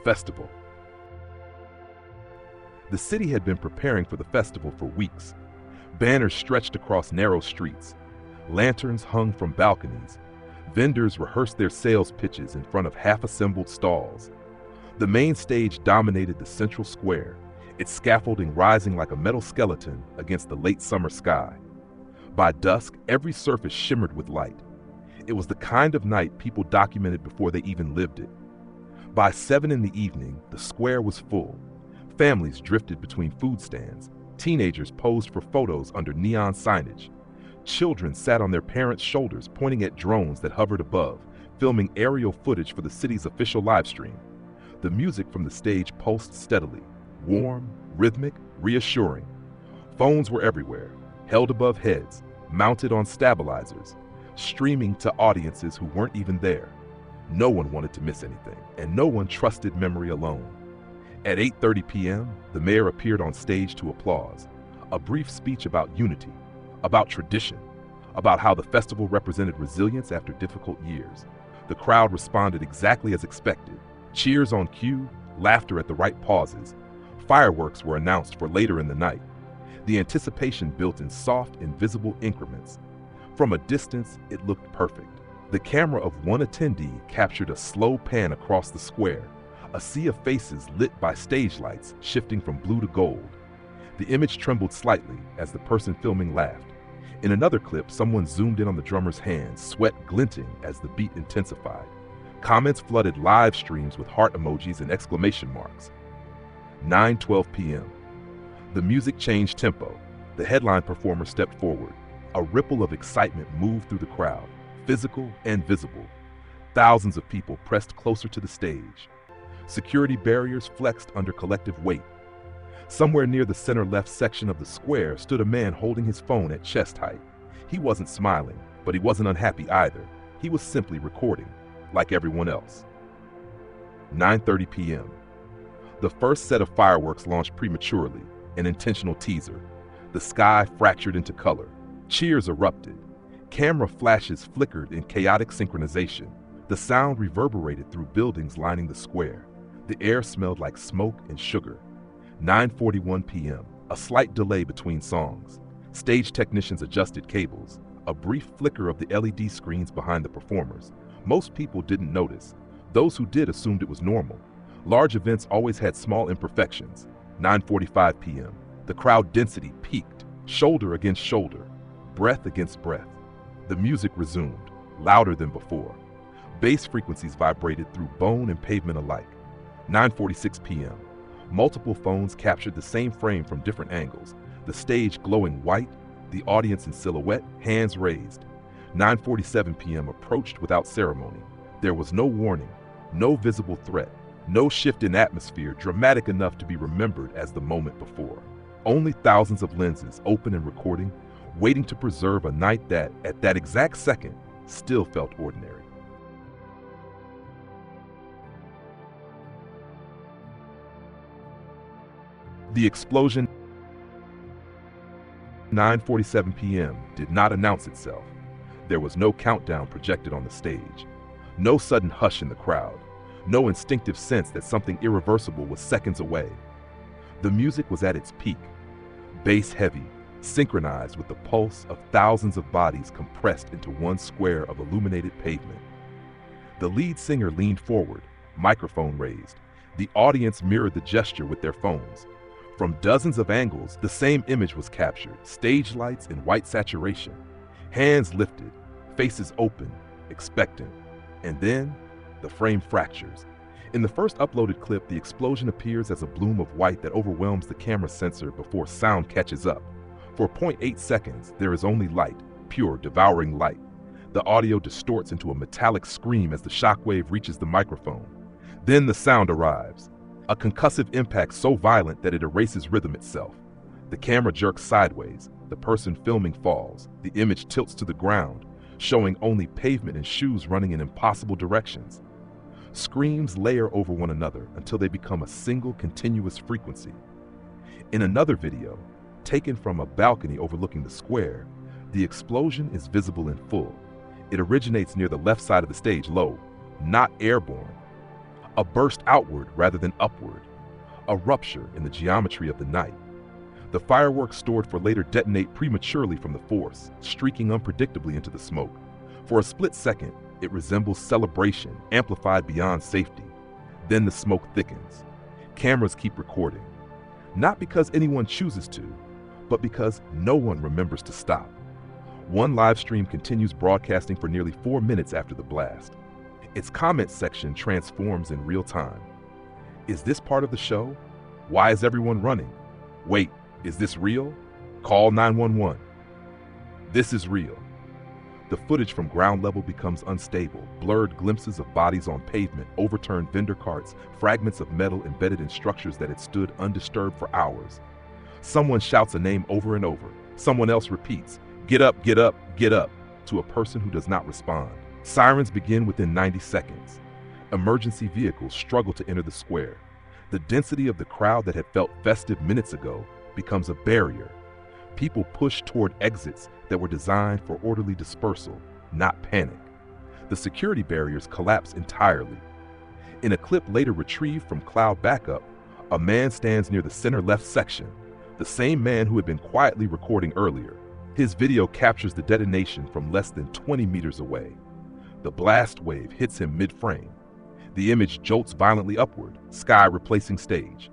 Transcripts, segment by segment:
festival. The city had been preparing for the festival for weeks. Banners stretched across narrow streets. Lanterns hung from balconies. Vendors rehearsed their sales pitches in front of half-assembled stalls. The main stage dominated the central square, its scaffolding rising like a metal skeleton against the late summer sky. By dusk, every surface shimmered with light. It was the kind of night people documented before they even lived it. By 7 in the evening, the square was full. Families drifted between food stands. Teenagers posed for photos under neon signage. Children sat on their parents' shoulders pointing at drones that hovered above, filming aerial footage for the city's official live stream. The music from the stage pulsed steadily, warm, rhythmic, reassuring. Phones were everywhere, held above heads, mounted on stabilizers, streaming to audiences who weren't even there. No one wanted to miss anything, and no one trusted memory alone. At 8:30 p.m., the mayor appeared on stage to applause. A brief speech about unity, about tradition, about how the festival represented resilience after difficult years. The crowd responded exactly as expected. Cheers on cue, laughter at the right pauses. Fireworks were announced for later in the night. The anticipation built in soft, invisible increments. From a distance, it looked perfect. The camera of one attendee captured a slow pan across the square, a sea of faces lit by stage lights shifting from blue to gold. The image trembled slightly as the person filming laughed. In another clip, someone zoomed in on the drummer's hands, sweat glinting as the beat intensified. Comments flooded live streams with heart emojis and exclamation marks. 9:12 p.m. The music changed tempo. The headline performer stepped forward. A ripple of excitement moved through the crowd, physical and visible. Thousands of people pressed closer to the stage. Security barriers flexed under collective weight. Somewhere near the center-left section of the square stood a man holding his phone at chest height. He wasn't smiling, but he wasn't unhappy either. He was simply recording, like everyone else. 9:30 p.m. The first set of fireworks launched prematurely, an intentional teaser. The sky fractured into color. Cheers erupted. Camera flashes flickered in chaotic synchronization. The sound reverberated through buildings lining the square. The air smelled like smoke and sugar. 9:41 p.m., a slight delay between songs. Stage technicians adjusted cables. A brief flicker of the LED screens behind the performers. Most people didn't notice. Those who did assumed it was normal. Large events always had small imperfections. 9:45 p.m., the crowd density peaked, shoulder against shoulder, breath against breath. The music resumed, louder than before. Bass frequencies vibrated through bone and pavement alike. 9:46 p.m., multiple phones captured the same frame from different angles, the stage glowing white, the audience in silhouette, hands raised. 9:47 p.m. approached without ceremony. There was no warning, no visible threat, no shift in atmosphere dramatic enough to be remembered as the moment before. Only thousands of lenses open and recording, waiting to preserve a night that, at that exact second, still felt ordinary. The explosion, 9:47 p.m., did not announce itself. There was no countdown projected on the stage, no sudden hush in the crowd, no instinctive sense that something irreversible was seconds away. The music was at its peak, bass heavy, synchronized with the pulse of thousands of bodies compressed into one square of illuminated pavement. The lead singer leaned forward, microphone raised. The audience mirrored the gesture with their phones. From dozens of angles, the same image was captured, stage lights in white saturation, hands lifted, faces open, expectant. And then, the frame fractures. In the first uploaded clip, the explosion appears as a bloom of white that overwhelms the camera sensor before sound catches up. For 0.8 seconds, there is only light, pure, devouring light. The audio distorts into a metallic scream as the shockwave reaches the microphone. Then the sound arrives. A concussive impact so violent that it erases rhythm itself. The camera jerks sideways, the person filming falls, the image tilts to the ground, showing only pavement and shoes running in impossible directions. Screams layer over one another until they become a single continuous frequency. In another video, taken from a balcony overlooking the square, the explosion is visible in full. It originates near the left side of the stage low, not airborne. A burst outward rather than upward. A rupture in the geometry of the night. The fireworks stored for later detonate prematurely from the force, streaking unpredictably into the smoke. For a split second, it resembles celebration, amplified beyond safety. Then the smoke thickens. Cameras keep recording. Not because anyone chooses to, but because no one remembers to stop. One live stream continues broadcasting for nearly 4 minutes after the blast. Its comment section transforms in real time. Is this part of the show? Why is everyone running? Wait, is this real? Call 911. This is real. The footage from ground level becomes unstable, blurred glimpses of bodies on pavement, overturned vendor carts, fragments of metal embedded in structures that had stood undisturbed for hours. Someone shouts a name over and over. Someone else repeats, "Get up, get up, get up," to a person who does not respond. Sirens begin within 90 seconds. Emergency vehicles struggle to enter the square. The density of the crowd that had felt festive minutes ago becomes a barrier. People push toward exits that were designed for orderly dispersal, not panic. The security barriers collapse entirely. In a clip later retrieved from cloud backup, a man stands near the center left section, the same man who had been quietly recording earlier. His video captures the detonation from less than 20 meters away. The blast wave hits him mid-frame. The image jolts violently upward, sky replacing stage.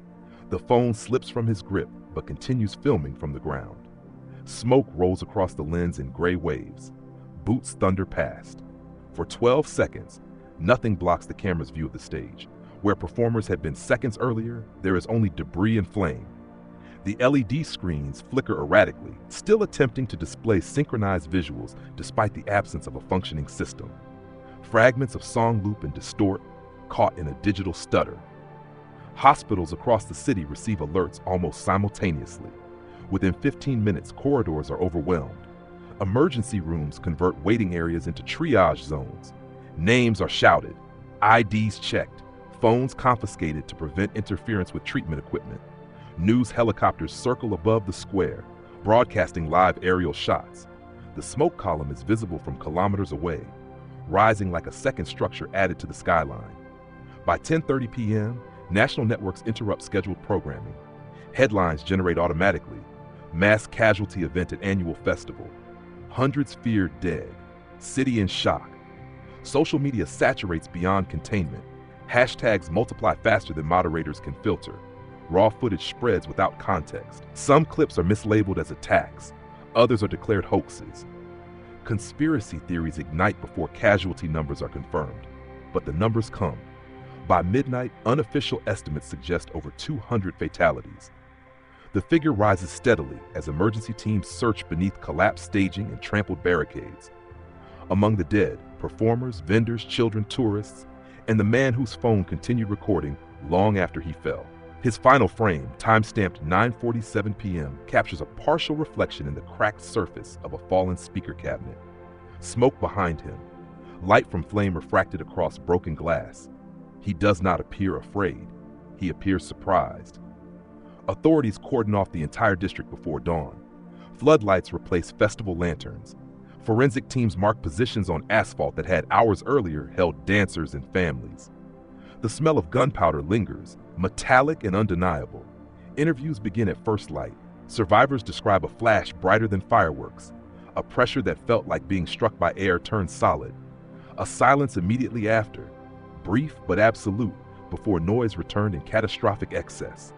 The phone slips from his grip, but continues filming from the ground. Smoke rolls across the lens in gray waves. Boots thunder past. For 12 seconds, nothing blocks the camera's view of the stage. Where performers had been seconds earlier, there is only debris and flame. The LED screens flicker erratically, still attempting to display synchronized visuals despite the absence of a functioning system. Fragments of song loop and distort, caught in a digital stutter. Hospitals across the city receive alerts almost simultaneously. Within 15 minutes, corridors are overwhelmed. Emergency rooms convert waiting areas into triage zones. Names are shouted, IDs checked, phones confiscated to prevent interference with treatment equipment. News helicopters circle above the square, broadcasting live aerial shots. The smoke column is visible from kilometers away, rising like a second structure added to the skyline. By 10:30 p.m., national networks interrupt scheduled programming. Headlines generate automatically. Mass casualty event at annual festival. Hundreds feared dead. City in shock. Social media saturates beyond containment. Hashtags multiply faster than moderators can filter. Raw footage spreads without context. Some clips are mislabeled as attacks. Others are declared hoaxes. Conspiracy theories ignite before casualty numbers are confirmed. But the numbers come. By midnight, unofficial estimates suggest over 200 fatalities. The figure rises steadily as emergency teams search beneath collapsed staging and trampled barricades. Among the dead, performers, vendors, children, tourists, and the man whose phone continued recording long after he fell. His final frame, time-stamped 9:47 p.m., captures a partial reflection in the cracked surface of a fallen speaker cabinet. Smoke behind him, light from flame refracted across broken glass. He does not appear afraid. He appears surprised. Authorities cordon off the entire district before dawn. Floodlights replace festival lanterns. Forensic teams mark positions on asphalt that had hours earlier held dancers and families. The smell of gunpowder lingers, metallic and undeniable. Interviews begin at first light. Survivors describe a flash brighter than fireworks. A pressure that felt like being struck by air turned solid. A silence immediately after, brief but absolute, before noise returned in catastrophic excess.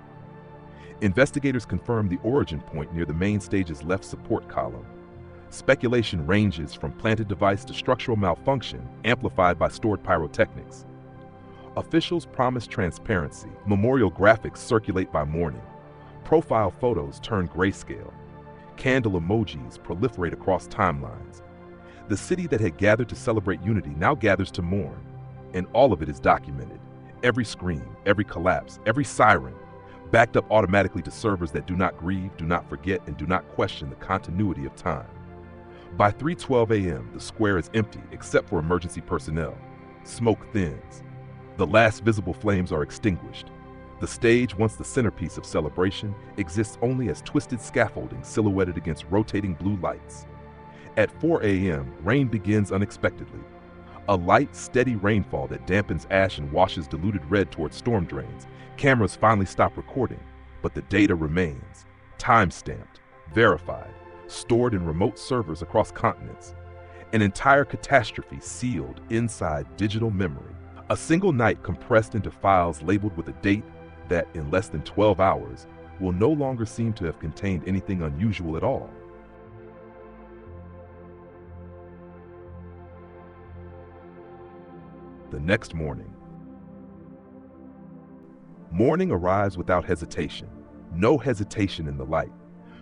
Investigators confirm the origin point near the main stage's left support column. Speculation ranges from planted device to structural malfunction, amplified by stored pyrotechnics. Officials promise transparency. Memorial graphics circulate by morning. Profile photos turn grayscale. Candle emojis proliferate across timelines. The city that had gathered to celebrate unity now gathers to mourn, and all of it is documented. Every scream, every collapse, every siren, backed up automatically to servers that do not grieve, do not forget, and do not question the continuity of time. By 3:12 a.m., the square is empty except for emergency personnel. Smoke thins. The last visible flames are extinguished. The stage, once the centerpiece of celebration, exists only as twisted scaffolding silhouetted against rotating blue lights. At 4 a.m., rain begins unexpectedly. A light, steady rainfall that dampens ash and washes diluted red towards storm drains. Cameras finally stop recording, but the data remains, time-stamped, verified, stored in remote servers across continents. An entire catastrophe sealed inside digital memory. A single night compressed into files labeled with a date that, in less than 12 hours, will no longer seem to have contained anything unusual at all. The next morning. Morning arrives without hesitation. No hesitation in the light.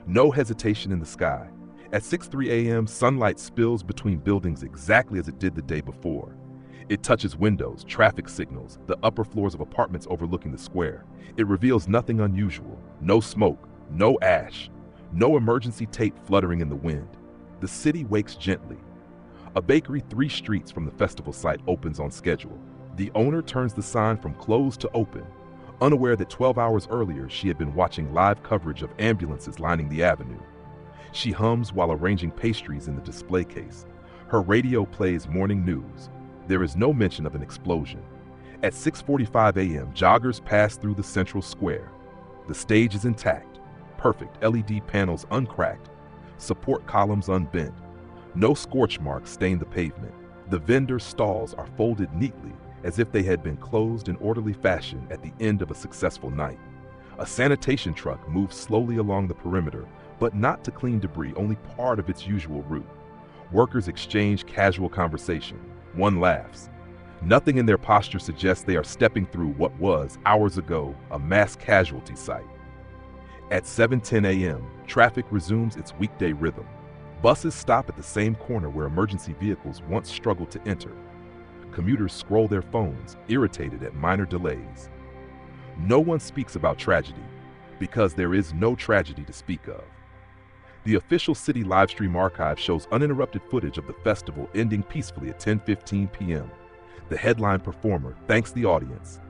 No hesitation in the sky. At 6:03 a.m., sunlight spills between buildings exactly as it did the day before. It touches windows, traffic signals, the upper floors of apartments overlooking the square. It reveals nothing unusual. No smoke, no ash, no emergency tape fluttering in the wind. The city wakes gently. A bakery 3 streets from the festival site opens on schedule. The owner turns the sign from closed to open, unaware that 12 hours earlier she had been watching live coverage of ambulances lining the avenue. She hums while arranging pastries in the display case. Her radio plays morning news. There is no mention of an explosion. At 6:45 a.m., joggers pass through the central square. The stage is intact, perfect LED panels uncracked, support columns unbent. No scorch marks stain the pavement. The vendor stalls are folded neatly as if they had been closed in orderly fashion at the end of a successful night. A sanitation truck moves slowly along the perimeter, but not to clean debris, only part of its usual route. Workers exchange casual conversation. One laughs. Nothing in their posture suggests they are stepping through what was, hours ago, a mass casualty site. At 7:10 a.m., traffic resumes its weekday rhythm. Buses stop at the same corner where emergency vehicles once struggled to enter. Commuters scroll their phones, irritated at minor delays. No one speaks about tragedy, because there is no tragedy to speak of. The official city livestream archive shows uninterrupted footage of the festival ending peacefully at 10:15 p.m. The headline performer thanks the audience.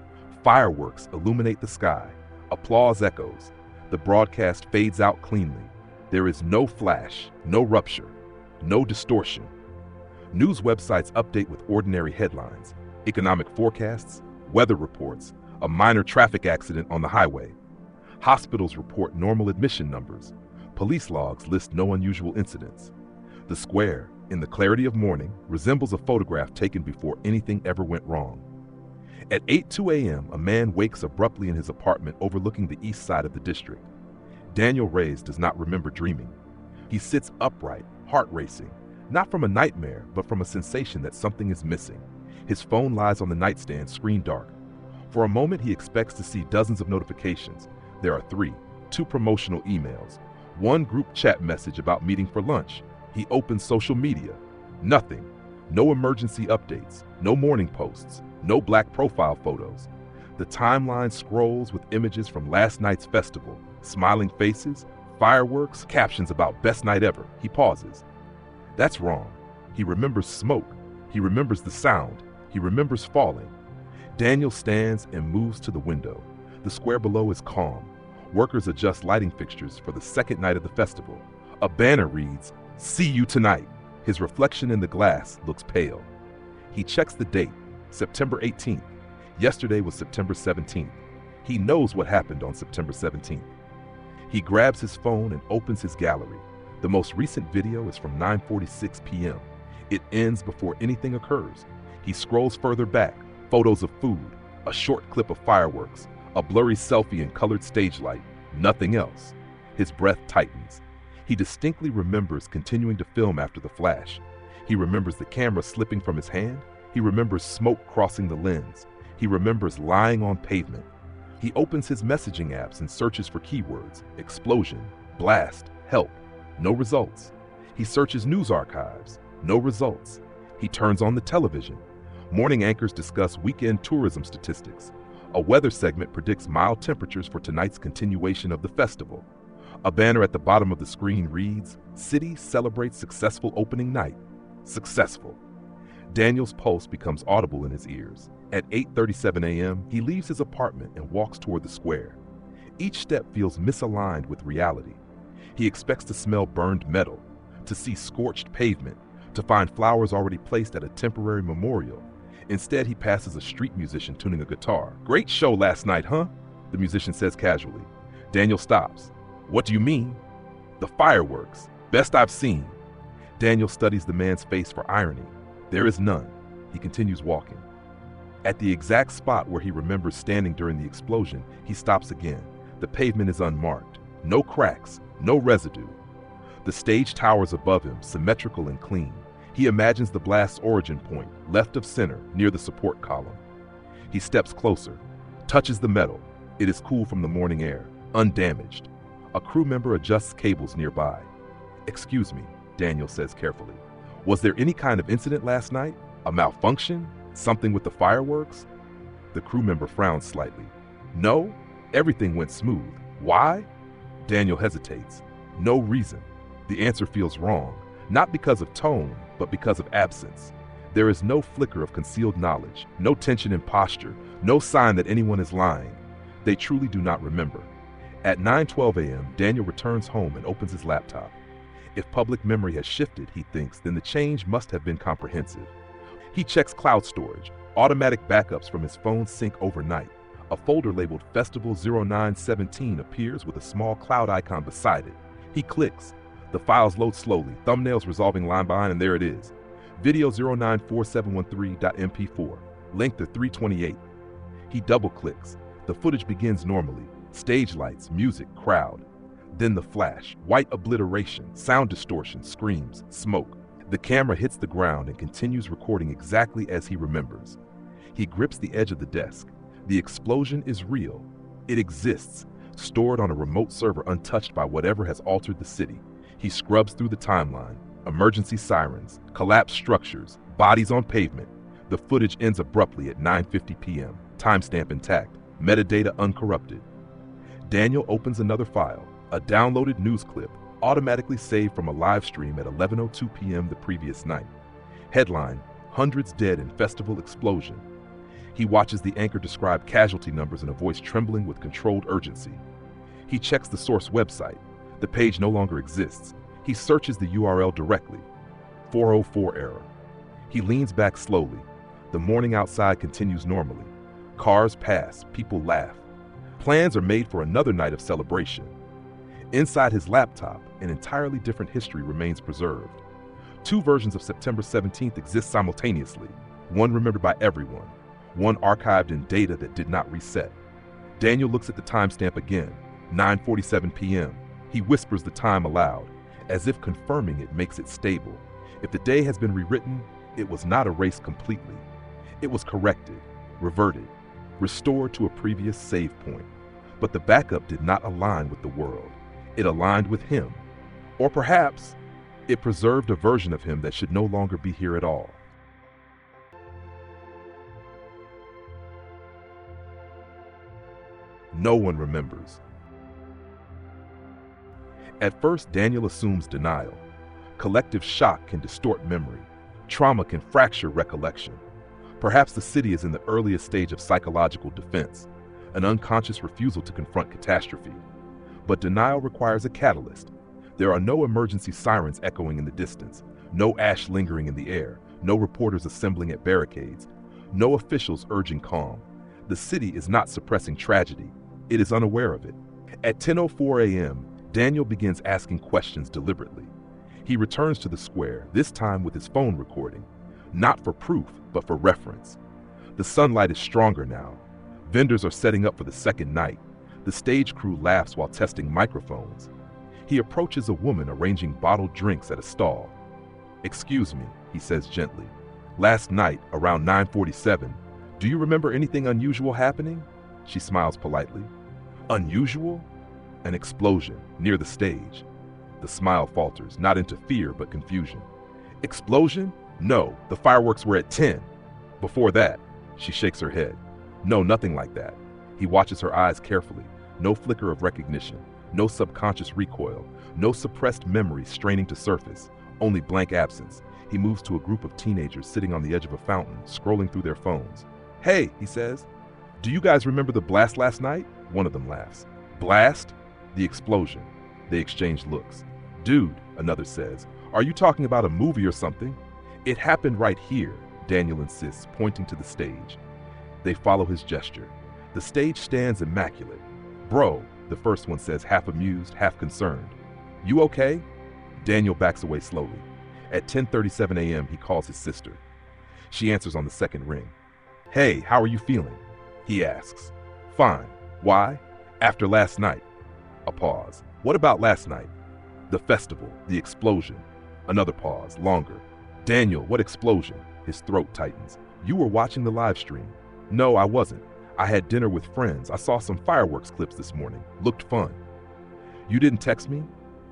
Fireworks illuminate the sky. Applause echoes. The broadcast fades out cleanly. There is no flash, no rupture, no distortion. News websites update with ordinary headlines, economic forecasts, weather reports, a minor traffic accident on the highway. Hospitals report normal admission numbers. Police logs list no unusual incidents. The square, in the clarity of morning, resembles a photograph taken before anything ever went wrong. At 8:02 a.m., a man wakes abruptly in his apartment overlooking the east side of the district. Daniel Reyes does not remember dreaming. He sits upright, heart racing, not from a nightmare, but from a sensation that something is missing. His phone lies on the nightstand, screen dark. For a moment, he expects to see dozens of notifications. There are 3, 2 promotional emails, 1 group chat message about meeting for lunch. He opens social media. Nothing. No emergency updates, no morning posts, no black profile photos. The timeline scrolls with images from last night's festival, smiling faces, fireworks, captions about best night ever. He pauses. That's wrong. He remembers smoke. He remembers the sound. He remembers falling. Daniel stands and moves to the window. The square below is calm. Workers adjust lighting fixtures for the second night of the festival. A banner reads, "See you tonight." His reflection in the glass looks pale. He checks the date, September 18th. Yesterday was September 17th. He knows what happened on September 17th. He grabs his phone and opens his gallery. The most recent video is from 9:46 p.m. It ends before anything occurs. He scrolls further back, photos of food, a short clip of fireworks, a blurry selfie in colored stage light, nothing else. His breath tightens. He distinctly remembers continuing to film after the flash. He remembers the camera slipping from his hand. He remembers smoke crossing the lens. He remembers lying on pavement. He opens his messaging apps and searches for keywords: explosion, blast, help. No results. He searches news archives. No results. He turns on the television. Morning anchors discuss weekend tourism statistics. A weather segment predicts mild temperatures for tonight's continuation of the festival. A banner at the bottom of the screen reads, "City celebrates successful opening night." Successful. Daniel's pulse becomes audible in his ears. At 8:37 a.m., he leaves his apartment and walks toward the square. Each step feels misaligned with reality. He expects to smell burned metal, to see scorched pavement, to find flowers already placed at a temporary memorial. Instead, he passes a street musician tuning a guitar. "Great show last night, huh?" the musician says casually. Daniel stops. "What do you mean?" "The fireworks. Best I've seen." Daniel studies the man's face for irony. There is none. He continues walking. At the exact spot where he remembers standing during the explosion, he stops again. The pavement is unmarked. No cracks, no residue. The stage towers above him, symmetrical and clean. He imagines the blast's origin point, left of center, near the support column. He steps closer, touches the metal. It is cool from the morning air, undamaged. A crew member adjusts cables nearby. "Excuse me," Daniel says carefully. "Was there any kind of incident last night? A malfunction? Something with the fireworks?" The crew member frowns slightly. "No, everything went smooth. Why?" Daniel hesitates. No reason. The answer feels wrong, not because of tone, but because of absence. There is no flicker of concealed knowledge, no tension in posture, no sign that anyone is lying. They truly do not remember. At 9:12 a.m., Daniel returns home and opens his laptop. If public memory has shifted, he thinks, then the change must have been comprehensive. He checks cloud storage. Automatic backups from his phone sync overnight. A folder labeled Festival 0917 appears with a small cloud icon beside it. He clicks. The files load slowly, thumbnails resolving line by line, and there it is. Video 094713.mp4, length to 328. He double-clicks. The footage begins normally. Stage lights, music, crowd. Then the flash, white obliteration, sound distortion, screams, smoke. The camera hits the ground and continues recording exactly as he remembers. He grips the edge of the desk. The explosion is real. It exists, stored on a remote server untouched by whatever has altered the city. He scrubs through the timeline. Emergency sirens, collapsed structures, bodies on pavement. The footage ends abruptly at 9:50 p.m., timestamp intact, metadata uncorrupted. Daniel opens another file, a downloaded news clip, automatically saved from a live stream at 11:02 p.m. the previous night. Headline, "Hundreds Dead in Festival Explosion." He watches the anchor describe casualty numbers in a voice trembling with controlled urgency. He checks the source website. The page no longer exists. He searches the URL directly. 404 error. He leans back slowly. The morning outside continues normally. Cars pass, people laugh. Plans are made for another night of celebration. Inside his laptop, an entirely different history remains preserved. Two versions of September 17th exist simultaneously, one remembered by everyone, one archived in data that did not reset. Daniel looks at the timestamp again, 9:47 p.m. He whispers the time aloud, as if confirming it makes it stable. If the day has been rewritten, it was not erased completely. It was corrected, reverted, restored to a previous save point. But the backup did not align with the world. It aligned with him. Or perhaps, it preserved a version of him that should no longer be here at all. No one remembers. At first, Daniel assumes denial. Collective shock can distort memory. Trauma can fracture recollection. Perhaps the city is in the earliest stage of psychological defense, an unconscious refusal to confront catastrophe. But denial requires a catalyst. There are no emergency sirens echoing in the distance, no ash lingering in the air, no reporters assembling at barricades, no officials urging calm. The city is not suppressing tragedy. It is unaware of it. At 10:04 a.m., Daniel begins asking questions deliberately. He returns to the square, this time with his phone recording, not for proof, but for reference. The sunlight is stronger now. Vendors are setting up for the second night. The stage crew laughs while testing microphones. He approaches a woman arranging bottled drinks at a stall. "Excuse me," he says gently. "Last night, around 9:47, do you remember anything unusual happening?" She smiles politely. "Unusual?" "An explosion near the stage." The smile falters, not into fear, but confusion. "Explosion? No, the fireworks were at 10. Before that." She shakes her head. "No, nothing like that." He watches her eyes carefully. No flicker of recognition, no subconscious recoil, no suppressed memory straining to surface, only blank absence. He moves to a group of teenagers sitting on the edge of a fountain, scrolling through their phones. "Hey," he says, "do you guys remember the blast last night?" One of them laughs. "Blast?" "The explosion." They exchange looks. "Dude," another says, Are you talking about a movie or something? It happened right here, Daniel insists, pointing to the stage. They follow his gesture. The stage stands immaculate. Bro, the first one says, half amused, half concerned. You okay? Daniel backs away slowly. At 10:37 a.m., he calls his sister. She answers on the second ring. Hey, how are you feeling? He asks. Fine. Why? After last night. A pause. What about last night? The festival, the explosion. Another pause, longer. Daniel, what explosion? His throat tightens. You were watching the live stream. No, I wasn't. I had dinner with friends. I saw some fireworks clips this morning. Looked fun. You didn't text me?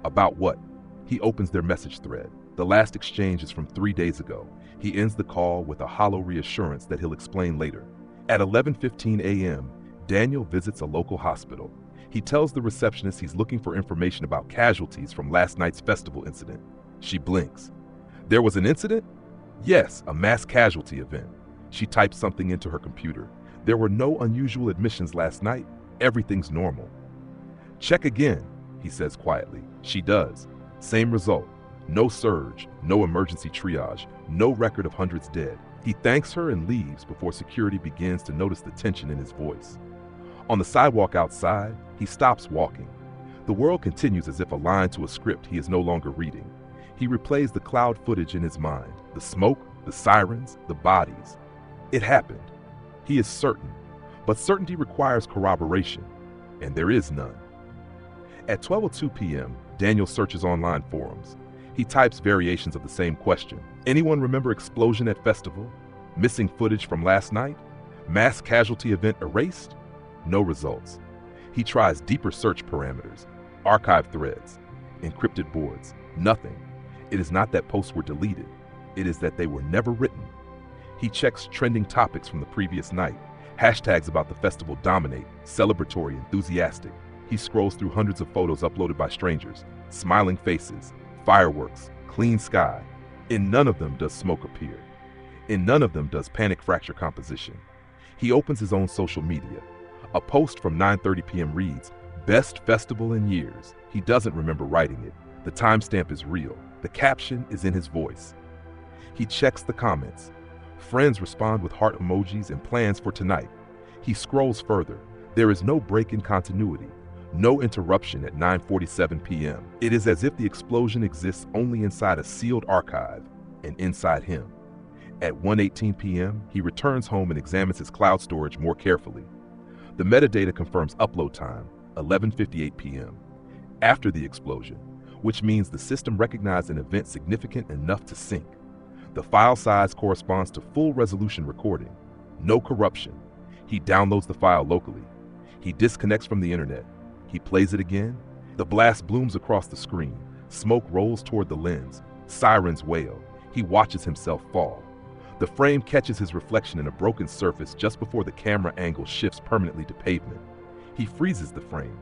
About what? He opens their message thread. The last exchange is from 3 days ago. He ends the call with a hollow reassurance that he'll explain later. At 11:15 a.m., Daniel visits a local hospital. He tells the receptionist he's looking for information about casualties from last night's festival incident. She blinks. There was an incident? Yes, a mass casualty event. She types something into her computer. There were no unusual admissions last night. Everything's normal. Check again, he says quietly. She does. Same result. No surge, no emergency triage, no record of hundreds dead. He thanks her and leaves before security begins to notice the tension in his voice. On the sidewalk outside, he stops walking. The world continues as if aligned to a script he is no longer reading. He replays the cloud footage in his mind, the smoke, the sirens, the bodies. It happened. He is certain, but certainty requires corroboration, and there is none. At 12:02 p.m., Daniel searches online forums. He types variations of the same question. Anyone remember explosion at festival? Missing footage from last night? Mass casualty event erased? No results. He tries deeper search parameters, archive threads, encrypted boards. Nothing. It is not that posts were deleted. It is that they were never written. He checks trending topics from the previous night. Hashtags about the festival dominate, celebratory, enthusiastic. He scrolls through hundreds of photos uploaded by strangers, smiling faces, fireworks, clean sky. In none of them does smoke appear. In none of them does panic fracture composition. He opens his own social media. A post from 9:30 p.m. reads, "Best festival in years." He doesn't remember writing it. The timestamp is real. The caption is in his voice. He checks the comments. Friends respond with heart emojis and plans for tonight. He scrolls further. There is no break in continuity. No interruption at 9:47 p.m. It is as if the explosion exists only inside a sealed archive and inside him. At 1:18 p.m., he returns home and examines his cloud storage more carefully. The metadata confirms upload time, 11:58 p.m. After the explosion, which means the system recognized an event significant enough to sync. The file size corresponds to full resolution recording. No corruption. He downloads the file locally. He disconnects from the internet. He plays it again. The blast blooms across the screen. Smoke rolls toward the lens. Sirens wail. He watches himself fall. The frame catches his reflection in a broken surface just before the camera angle shifts permanently to pavement. He freezes the frame,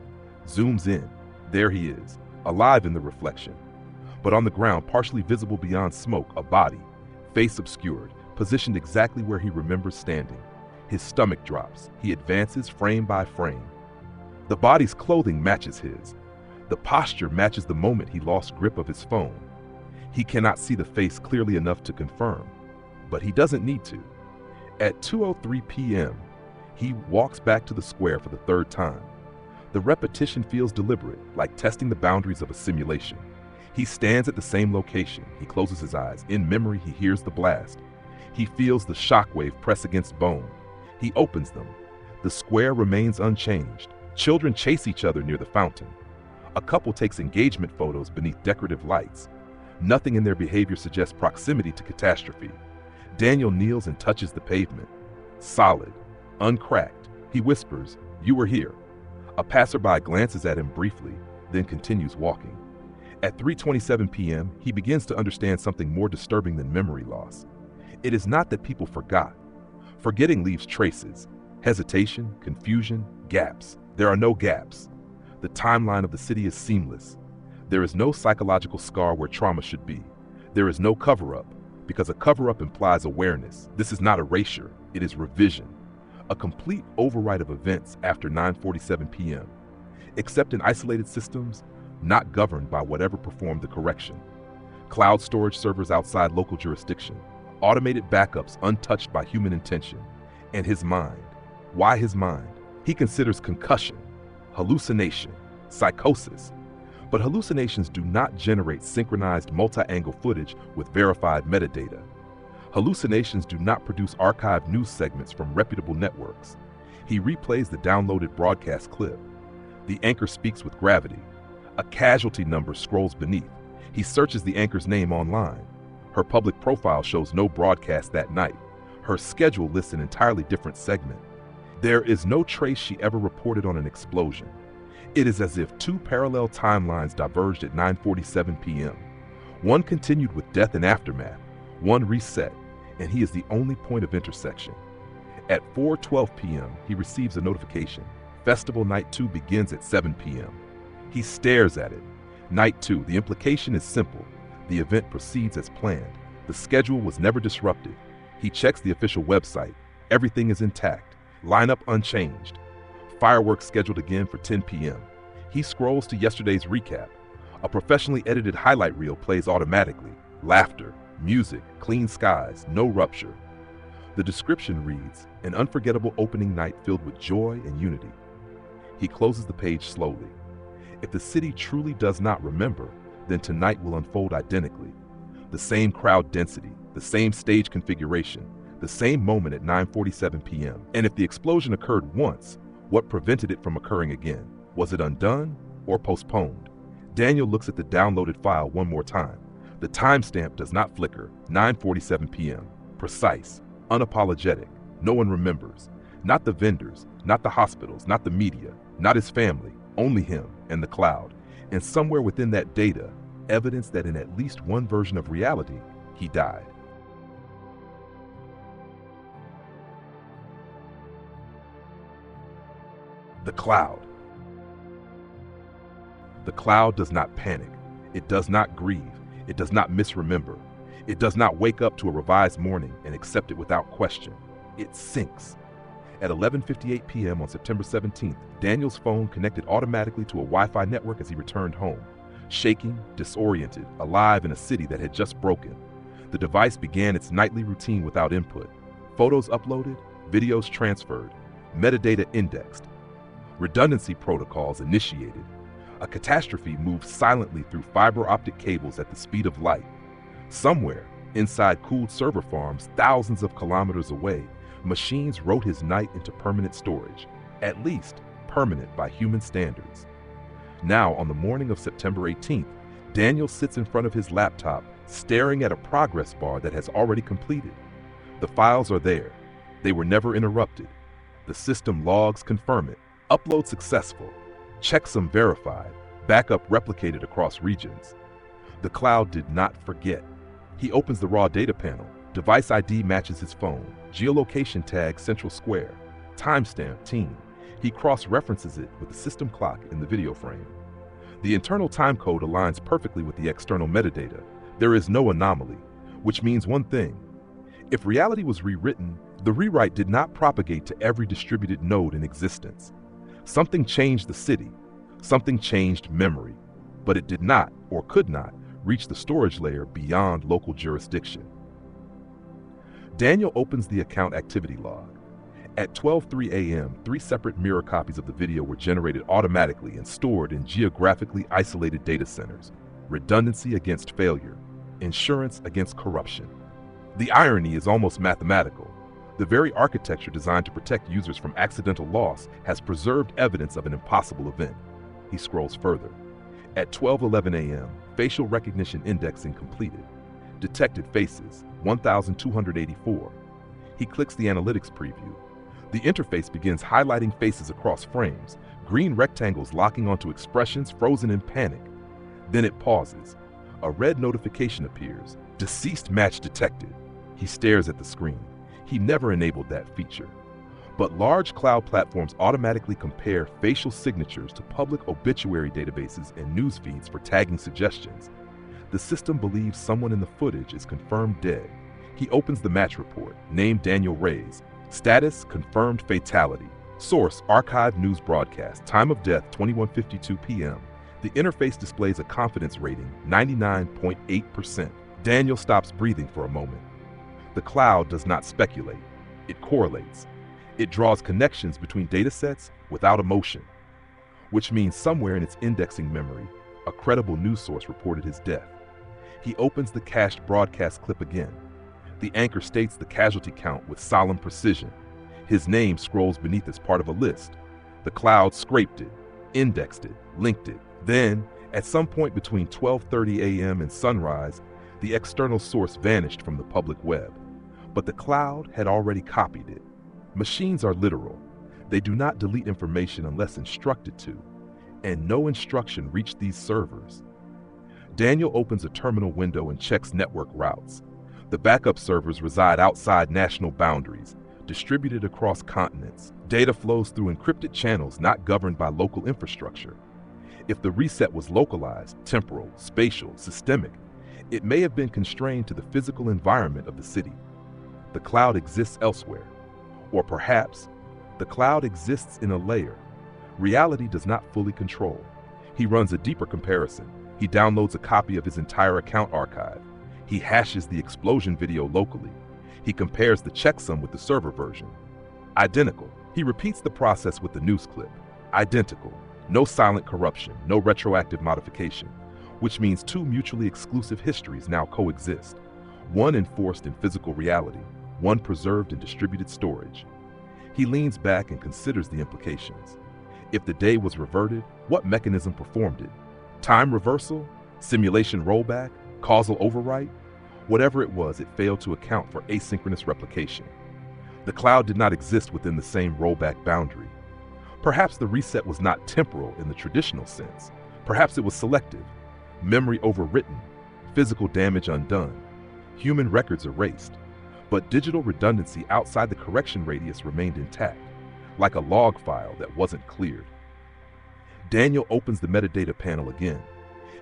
zooms in. There he is, alive in the reflection. But on the ground, partially visible beyond smoke, a body, face obscured, positioned exactly where he remembers standing. His stomach drops. He advances frame by frame. The body's clothing matches his. The posture matches the moment he lost grip of his phone. He cannot see the face clearly enough to confirm, but he doesn't need to. At 2:03 p.m., he walks back to the square for the third time. The repetition feels deliberate, like testing the boundaries of a simulation. He stands at the same location. He closes his eyes. In memory, he hears the blast. He feels the shockwave press against bone. He opens them. The square remains unchanged. Children chase each other near the fountain. A couple takes engagement photos beneath decorative lights. Nothing in their behavior suggests proximity to catastrophe. Daniel kneels and touches the pavement. Solid, uncracked. He whispers, "You were here." A passerby glances at him briefly, then continues walking. At 3:27 p.m., he begins to understand something more disturbing than memory loss. It is not that people forgot. Forgetting leaves traces, hesitation, confusion, gaps. There are no gaps. The timeline of the city is seamless. There is no psychological scar where trauma should be. There is no cover-up, because a cover-up implies awareness. This is not erasure, it is revision. A complete override of events after 9:47 p.m., except in isolated systems, not governed by whatever performed the correction. cloud storage servers outside local jurisdiction, automated backups untouched by human intention, and his mind. Why his mind? He considers concussion, hallucination, psychosis. But hallucinations do not generate synchronized multi-angle footage with verified metadata. Hallucinations do not produce archived news segments from reputable networks. He replays the downloaded broadcast clip. The anchor speaks with gravity. A casualty number scrolls beneath. He searches the anchor's name online. Her public profile shows no broadcast that night. Her schedule lists an entirely different segment. There is no trace she ever reported on an explosion. It is as if two parallel timelines diverged at 9:47 p.m. One continued with death and aftermath, one reset, and he is the only point of intersection. At 4:12 p.m., he receives a notification. Festival Night 2 begins at 7 p.m. He stares at it. Night 2, the implication is simple. The event proceeds as planned. The schedule was never disrupted. He checks the official website. Everything is intact. Lineup unchanged. Fireworks scheduled again for 10 p.m. He scrolls to yesterday's recap. A professionally edited highlight reel plays automatically. Laughter, music, clean skies, no rupture. The description reads, an unforgettable opening night filled with joy and unity. He closes the page slowly. If the city truly does not remember, then tonight will unfold identically. The same crowd density, the same stage configuration, the same moment at 9:47 p.m. And if the explosion occurred once, what prevented it from occurring again? Was it undone or postponed? Daniel looks at the downloaded file one more time. The timestamp does not flicker. 9:47 p.m. Precise, unapologetic. No one remembers. Not the vendors, not the hospitals, not the media, not his family, only him and the cloud. And somewhere within that data, evidence that in at least one version of reality, he died. The cloud. The cloud does not panic. It does not grieve. It does not misremember. It does not wake up to a revised morning and accept it without question. It sinks. At 11:58 p.m. on September 17th, Daniel's phone connected automatically to a Wi-Fi network as he returned home. Shaking, disoriented, alive in a city that had just broken. The device began its nightly routine without input. Photos uploaded, videos transferred, metadata indexed. Redundancy protocols initiated. A catastrophe moved silently through fiber optic cables at the speed of light. Somewhere, inside cooled server farms thousands of kilometers away, machines wrote his night into permanent storage, at least permanent by human standards. Now, on the morning of September 18th, Daniel sits in front of his laptop, staring at a progress bar that has already completed. The files are there. They were never interrupted. The system logs confirm it. Upload successful. Checksum verified. Backup replicated across regions. The cloud did not forget. He opens the raw data panel. Device ID matches his phone. Geolocation tag Central Square. Timestamp team. He cross-references it with the system clock in the video frame. The internal timecode aligns perfectly with the external metadata. There is no anomaly, which means one thing. If reality was rewritten, the rewrite did not propagate to every distributed node in existence. Something changed the city. Something changed memory. But it did not, or could not, reach the storage layer beyond local jurisdiction. Daniel opens the account activity log. At 12:03 a.m., 3 separate mirror copies of the video were generated automatically and stored in geographically isolated data centers. Redundancy against failure. Insurance against corruption. The irony is almost mathematical. The very architecture designed to protect users from accidental loss has preserved evidence of an impossible event. He scrolls further. At 12:11 a.m., facial recognition indexing completed. Detected faces, 1,284. He clicks the analytics preview. The interface begins highlighting faces across frames, green rectangles locking onto expressions frozen in panic. Then it pauses. A red notification appears. Deceased match detected. He stares at the screen. He never enabled that feature. But large cloud platforms automatically compare facial signatures to public obituary databases and news feeds for tagging suggestions. The system believes someone in the footage is confirmed dead. He opens the match report, named Daniel Reyes. Status, confirmed fatality. Source, archived news broadcast. Time of death, 21:52 p.m. The interface displays a confidence rating, 99.8%. Daniel stops breathing for a moment. The cloud does not speculate. It correlates. It draws connections between datasets without emotion, which means somewhere in its indexing memory, a credible news source reported his death. He opens the cached broadcast clip again. The anchor states the casualty count with solemn precision. His name scrolls beneath as part of a list. The cloud scraped it, indexed it, linked it. Then, at some point between 12:30 a.m. and sunrise, the external source vanished from the public web. But the cloud had already copied it. Machines are literal. They do not delete information unless instructed to, and no instruction reached these servers. Daniel opens a terminal window and checks network routes. The backup servers reside outside national boundaries, distributed across continents. Data flows through encrypted channels not governed by local infrastructure. If the reset was localized, temporal, spatial, systemic, it may have been constrained to the physical environment of the city. The cloud exists elsewhere. Or perhaps, the cloud exists in a layer reality does not fully control. He runs a deeper comparison. He downloads a copy of his entire account archive. He hashes the explosion video locally. He compares the checksum with the server version. Identical. He repeats the process with the news clip. Identical. No silent corruption, no retroactive modification, which means two mutually exclusive histories now coexist. One enforced in physical reality, one preserved in distributed storage. He leans back and considers the implications. If the day was reverted, what mechanism performed it? Time reversal? Simulation rollback? Causal overwrite? Whatever it was, it failed to account for asynchronous replication. The cloud did not exist within the same rollback boundary. Perhaps the reset was not temporal in the traditional sense. Perhaps it was selective. Memory overwritten, physical damage undone, human records erased. But digital redundancy outside the correction radius remained intact, like a log file that wasn't cleared. Daniel opens the metadata panel again.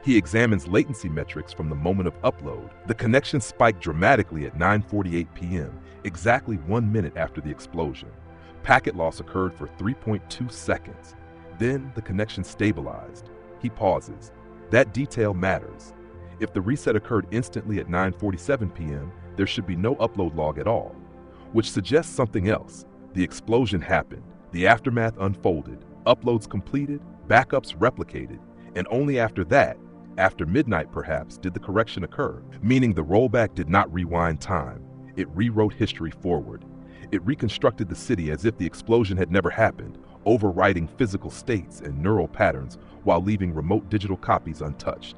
He examines latency metrics from the moment of upload. The connection spiked dramatically at 9:48 p.m., exactly 1 minute after the explosion. Packet loss occurred for 3.2 seconds. Then the connection stabilized. He pauses. That detail matters. If the reset occurred instantly at 9:47 p.m., there should be no upload log at all, which suggests something else. The explosion happened, the aftermath unfolded, uploads completed, backups replicated, and only after that, after midnight perhaps, did the correction occur, meaning the rollback did not rewind time. It rewrote history forward. It reconstructed the city as if the explosion had never happened, overwriting physical states and neural patterns while leaving remote digital copies untouched.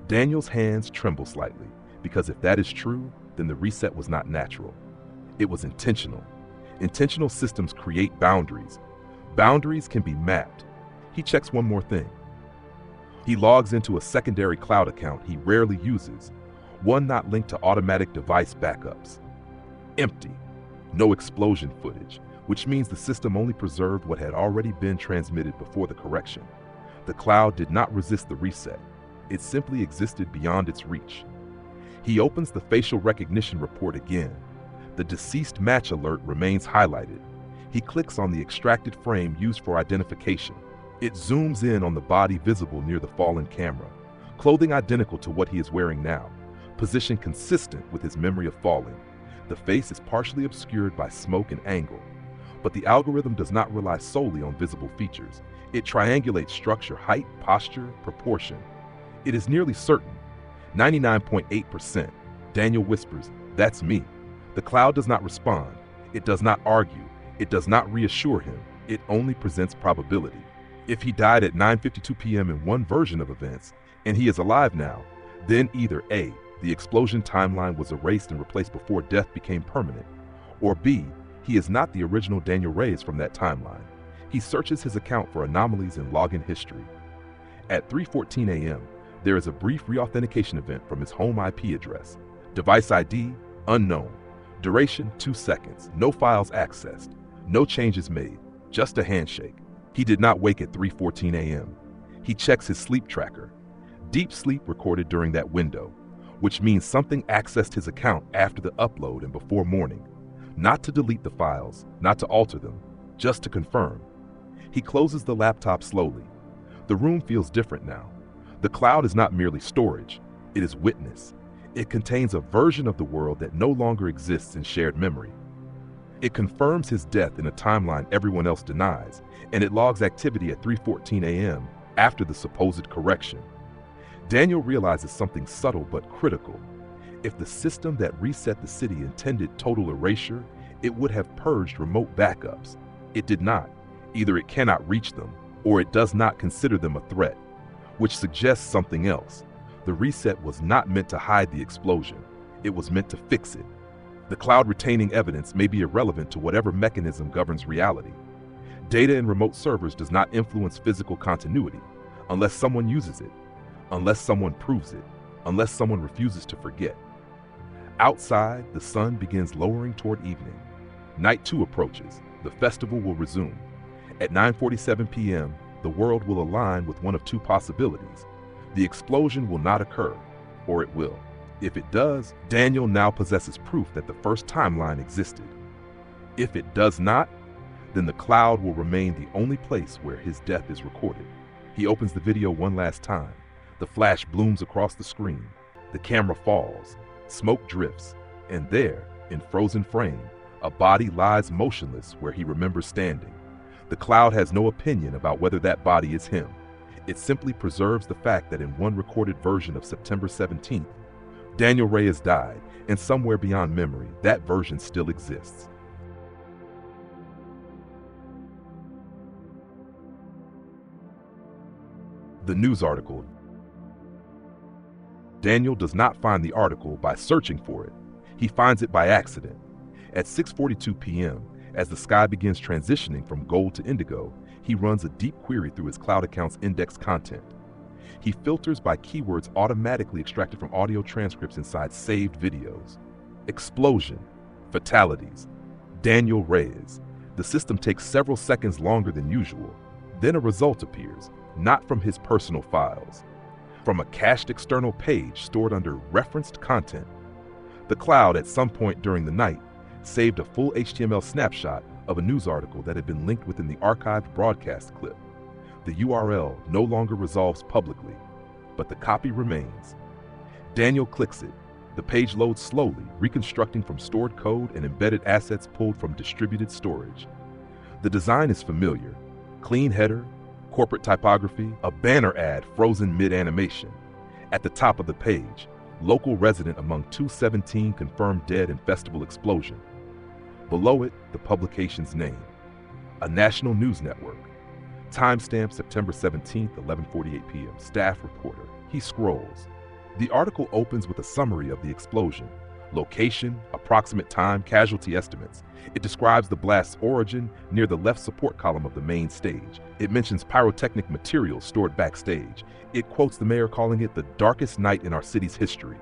Daniel's hands tremble slightly, because if that is true, then the reset was not natural. It was intentional. Intentional systems create boundaries. Boundaries can be mapped. He checks one more thing. He logs into a secondary cloud account he rarely uses, one not linked to automatic device backups. Empty. No explosion footage, which means the system only preserved what had already been transmitted before the correction. The cloud did not resist the reset. It simply existed beyond its reach. He opens the facial recognition report again. The deceased match alert remains highlighted. He clicks on the extracted frame used for identification. It zooms in on the body visible near the fallen camera, clothing identical to what he is wearing now, position consistent with his memory of falling. The face is partially obscured by smoke and angle, but the algorithm does not rely solely on visible features. It triangulates structure, height, posture, proportion. It is nearly certain. 99.8%. Daniel whispers, "That's me." The cloud does not respond. It does not argue. It does not reassure him. It only presents probability. If he died at 9:52 p.m. in one version of events, and he is alive now, then either A, the explosion timeline was erased and replaced before death became permanent, or B, he is not the original Daniel Reyes from that timeline. He searches his account for anomalies in login history. At 3:14 a.m., there is a brief reauthentication event from his home IP address. Device ID, unknown. Duration, 2 seconds. No files accessed. No changes made. Just a handshake. He did not wake at 3:14 a.m. He checks his sleep tracker. Deep sleep recorded during that window, which means something accessed his account after the upload and before morning. Not to delete the files, not to alter them, just to confirm. He closes the laptop slowly. The room feels different now. The cloud is not merely storage, it is witness. It contains a version of the world that no longer exists in shared memory. It confirms his death in a timeline everyone else denies, and it logs activity at 3:14 a.m. after the supposed correction. Daniel realizes something subtle but critical. If the system that reset the city intended total erasure, it would have purged remote backups. It did not. Either it cannot reach them, or it does not consider them a threat, which suggests something else. The reset was not meant to hide the explosion. It was meant to fix it. The cloud retaining evidence may be irrelevant to whatever mechanism governs reality. Data in remote servers does not influence physical continuity unless someone uses it, unless someone proves it, unless someone refuses to forget. Outside, the sun begins lowering toward evening. Night 2 approaches. The festival will resume. At 9:47 p.m., the world will align with one of two possibilities. The explosion will not occur, or it will. If it does, Daniel now possesses proof that the first timeline existed. If it does not, then the cloud will remain the only place where his death is recorded. He opens the video one last time. The flash blooms across the screen. The camera falls. Smoke drifts. And there, in frozen frame, a body lies motionless where he remembers standing. The cloud has no opinion about whether that body is him. It simply preserves the fact that in one recorded version of September 17th, Daniel Reyes died, and somewhere beyond memory, that version still exists. The news article. Daniel does not find the article by searching for it. He finds it by accident. At 6:42 p.m., as the sky begins transitioning from gold to indigo, he runs a deep query through his cloud account's index content. He filters by keywords automatically extracted from audio transcripts inside saved videos. Explosion, fatalities, Daniel Reyes. The system takes several seconds longer than usual. Then a result appears, not from his personal files, from a cached external page stored under referenced content. The cloud, at some point during the night, saved a full HTML snapshot of a news article that had been linked within the archived broadcast clip. The URL no longer resolves publicly, but the copy remains. Daniel clicks it. The page loads slowly, reconstructing from stored code and embedded assets pulled from distributed storage. The design is familiar. Clean header, corporate typography, a banner ad frozen mid-animation. At the top of the page, local resident among 217 confirmed dead in festival explosion. Below it, the publication's name. A national news network. Timestamp September 17th, 11:48 p.m. Staff reporter. He scrolls. The article opens with a summary of the explosion. Location, approximate time, casualty estimates. It describes the blast's origin near the left support column of the main stage. It mentions pyrotechnic materials stored backstage. It quotes the mayor calling it the darkest night in our city's history.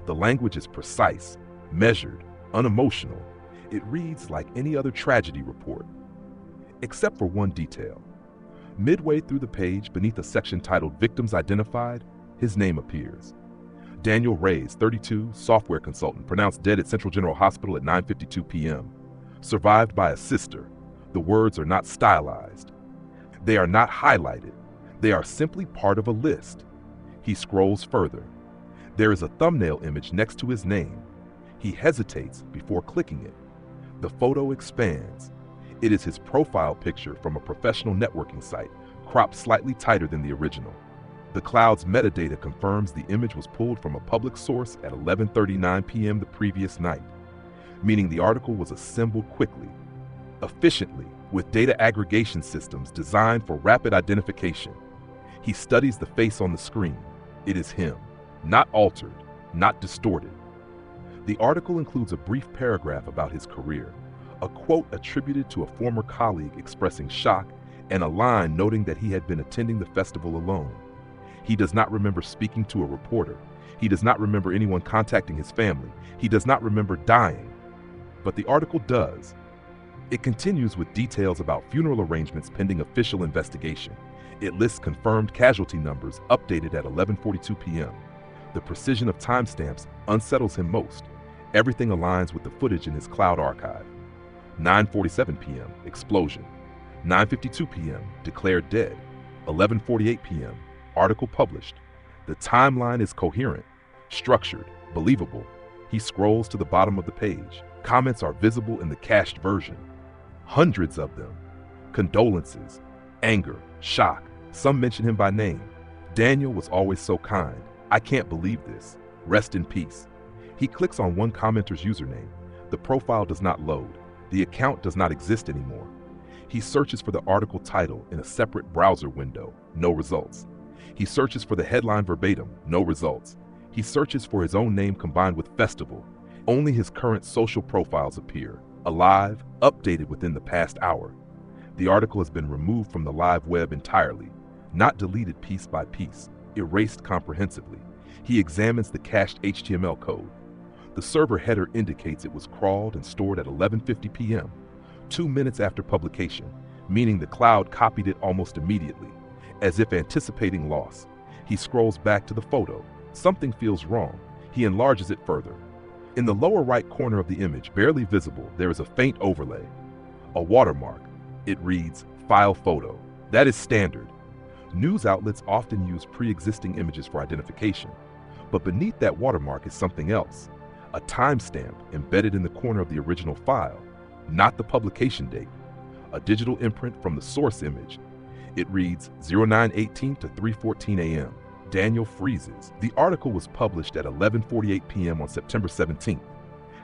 The language is precise, measured, unemotional. It reads like any other tragedy report, except for one detail. Midway through the page, beneath a section titled Victims Identified, his name appears. Daniel Reyes, 32, software consultant, pronounced dead at Central General Hospital at 9:52 p.m. Survived by a sister. The words are not stylized. They are not highlighted. They are simply part of a list. He scrolls further. There is a thumbnail image next to his name. He hesitates before clicking it. The photo expands. It is his profile picture from a professional networking site, cropped slightly tighter than the original. The cloud's metadata confirms the image was pulled from a public source at 11:39 p.m. the previous night, meaning the article was assembled quickly, efficiently, with data aggregation systems designed for rapid identification. He studies the face on the screen. It is him, not altered, not distorted. The article includes a brief paragraph about his career, a quote attributed to a former colleague expressing shock, and a line noting that he had been attending the festival alone. He does not remember speaking to a reporter. He does not remember anyone contacting his family. He does not remember dying. But the article does. It continues with details about funeral arrangements pending official investigation. It lists confirmed casualty numbers updated at 11:42 p.m. The precision of timestamps unsettles him most. Everything aligns with the footage in his cloud archive. 9:47 p.m., explosion. 9:52 p.m., declared dead. 11:48 p.m. Article published. The timeline is coherent, structured, believable. He scrolls to the bottom of the page. Comments are visible in the cached version. Hundreds of them. Condolences, anger, shock. Some mention him by name. Daniel was always so kind. I can't believe this. Rest in peace. He clicks on one commenter's username. The profile does not load. The account does not exist anymore. He searches for the article title in a separate browser window. No results. He searches for the headline verbatim. No results. He searches for his own name combined with festival. Only his current social profiles appear. Alive, updated within the past hour. The article has been removed from the live web entirely, not deleted piece by piece, erased comprehensively. He examines the cached HTML code. The server header indicates it was crawled and stored at 11:50 p.m., 2 minutes after publication, meaning the cloud copied it almost immediately, as if anticipating loss. He scrolls back to the photo. Something feels wrong. He enlarges it further. In the lower right corner of the image, barely visible, there is a faint overlay, a watermark. It reads, File Photo. That is standard. News outlets often use pre-existing images for identification, but beneath that watermark is something else, a timestamp embedded in the corner of the original file, not the publication date, a digital imprint from the source image. It reads 09:18 to 3:14 a.m. Daniel freezes. The article was published at 11:48 p.m. on September 17th.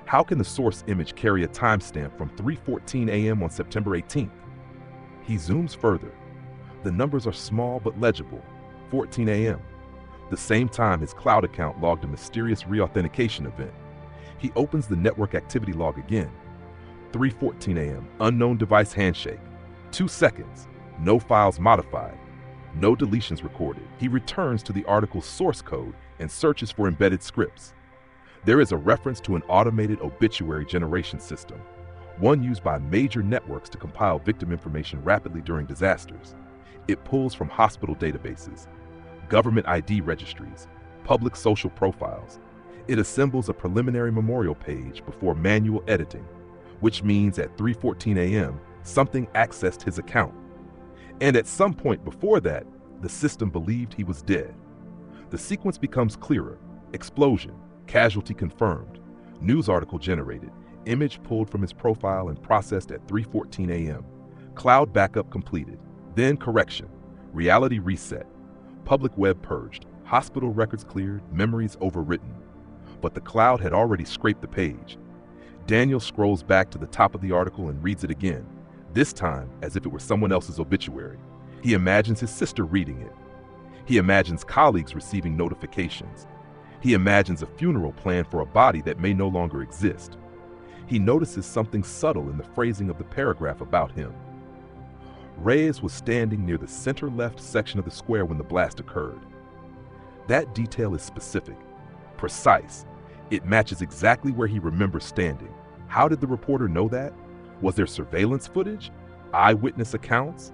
How can the source image carry a timestamp from 3:14 a.m. on September 18th? He zooms further. The numbers are small but legible. 14 a.m. The same time his cloud account logged a mysterious reauthentication event. He opens the network activity log again. 3:14 a.m. Unknown device handshake. 2 seconds. No files modified. No deletions recorded. He returns to the article's source code and searches for embedded scripts. There is a reference to an automated obituary generation system, one used by major networks to compile victim information rapidly during disasters. It pulls from hospital databases, government ID registries, public social profiles. It assembles a preliminary memorial page before manual editing, which means at 3:14 a.m., something accessed his account. And at some point before that, the system believed he was dead. The sequence becomes clearer. Explosion, casualty confirmed, news article generated, image pulled from his profile and processed at 3:14 a.m., cloud backup completed, then correction, reality reset, public web purged, hospital records cleared, memories overwritten. But the cloud had already scraped the page. Daniel scrolls back to the top of the article and reads it again, this time as if it were someone else's obituary. He imagines his sister reading it. He imagines colleagues receiving notifications. He imagines a funeral planned for a body that may no longer exist. He notices something subtle in the phrasing of the paragraph about him. Reyes was standing near the center-left section of the square when the blast occurred. That detail is specific, precise. It matches exactly where he remembers standing. How did the reporter know that? Was there surveillance footage? Eyewitness accounts?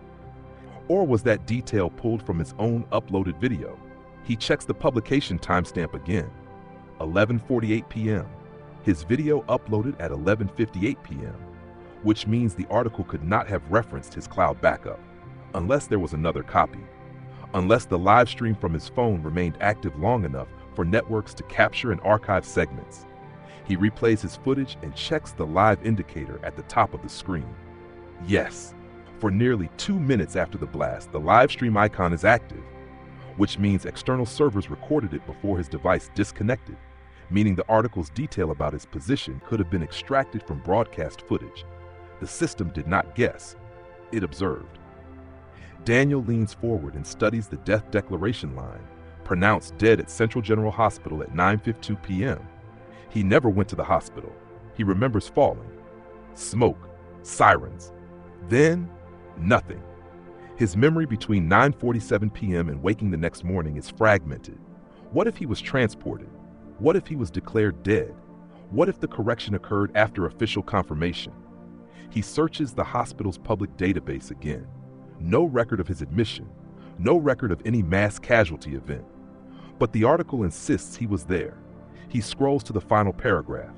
Or was that detail pulled from his own uploaded video? He checks the publication timestamp again. 11:48 p.m. His video uploaded at 11:58 p.m., which means the article could not have referenced his cloud backup, unless there was another copy, unless the live stream from his phone remained active long enough for networks to capture and archive segments. He replays his footage and checks the live indicator at the top of the screen. Yes, for nearly 2 minutes after the blast, the live stream icon is active, which means external servers recorded it before his device disconnected, meaning the article's detail about his position could have been extracted from broadcast footage. The system did not guess, it observed. Daniel leans forward and studies the death declaration line, pronounced dead at Central General Hospital at 9:52 p.m. He never went to the hospital. He remembers falling. Smoke, sirens. Then, nothing. His memory between 9:47 p.m. and waking the next morning is fragmented. What if he was transported? What if he was declared dead? What if the correction occurred after official confirmation? He searches the hospital's public database again. No record of his admission, no record of any mass casualty event. But the article insists he was there. He scrolls to the final paragraph.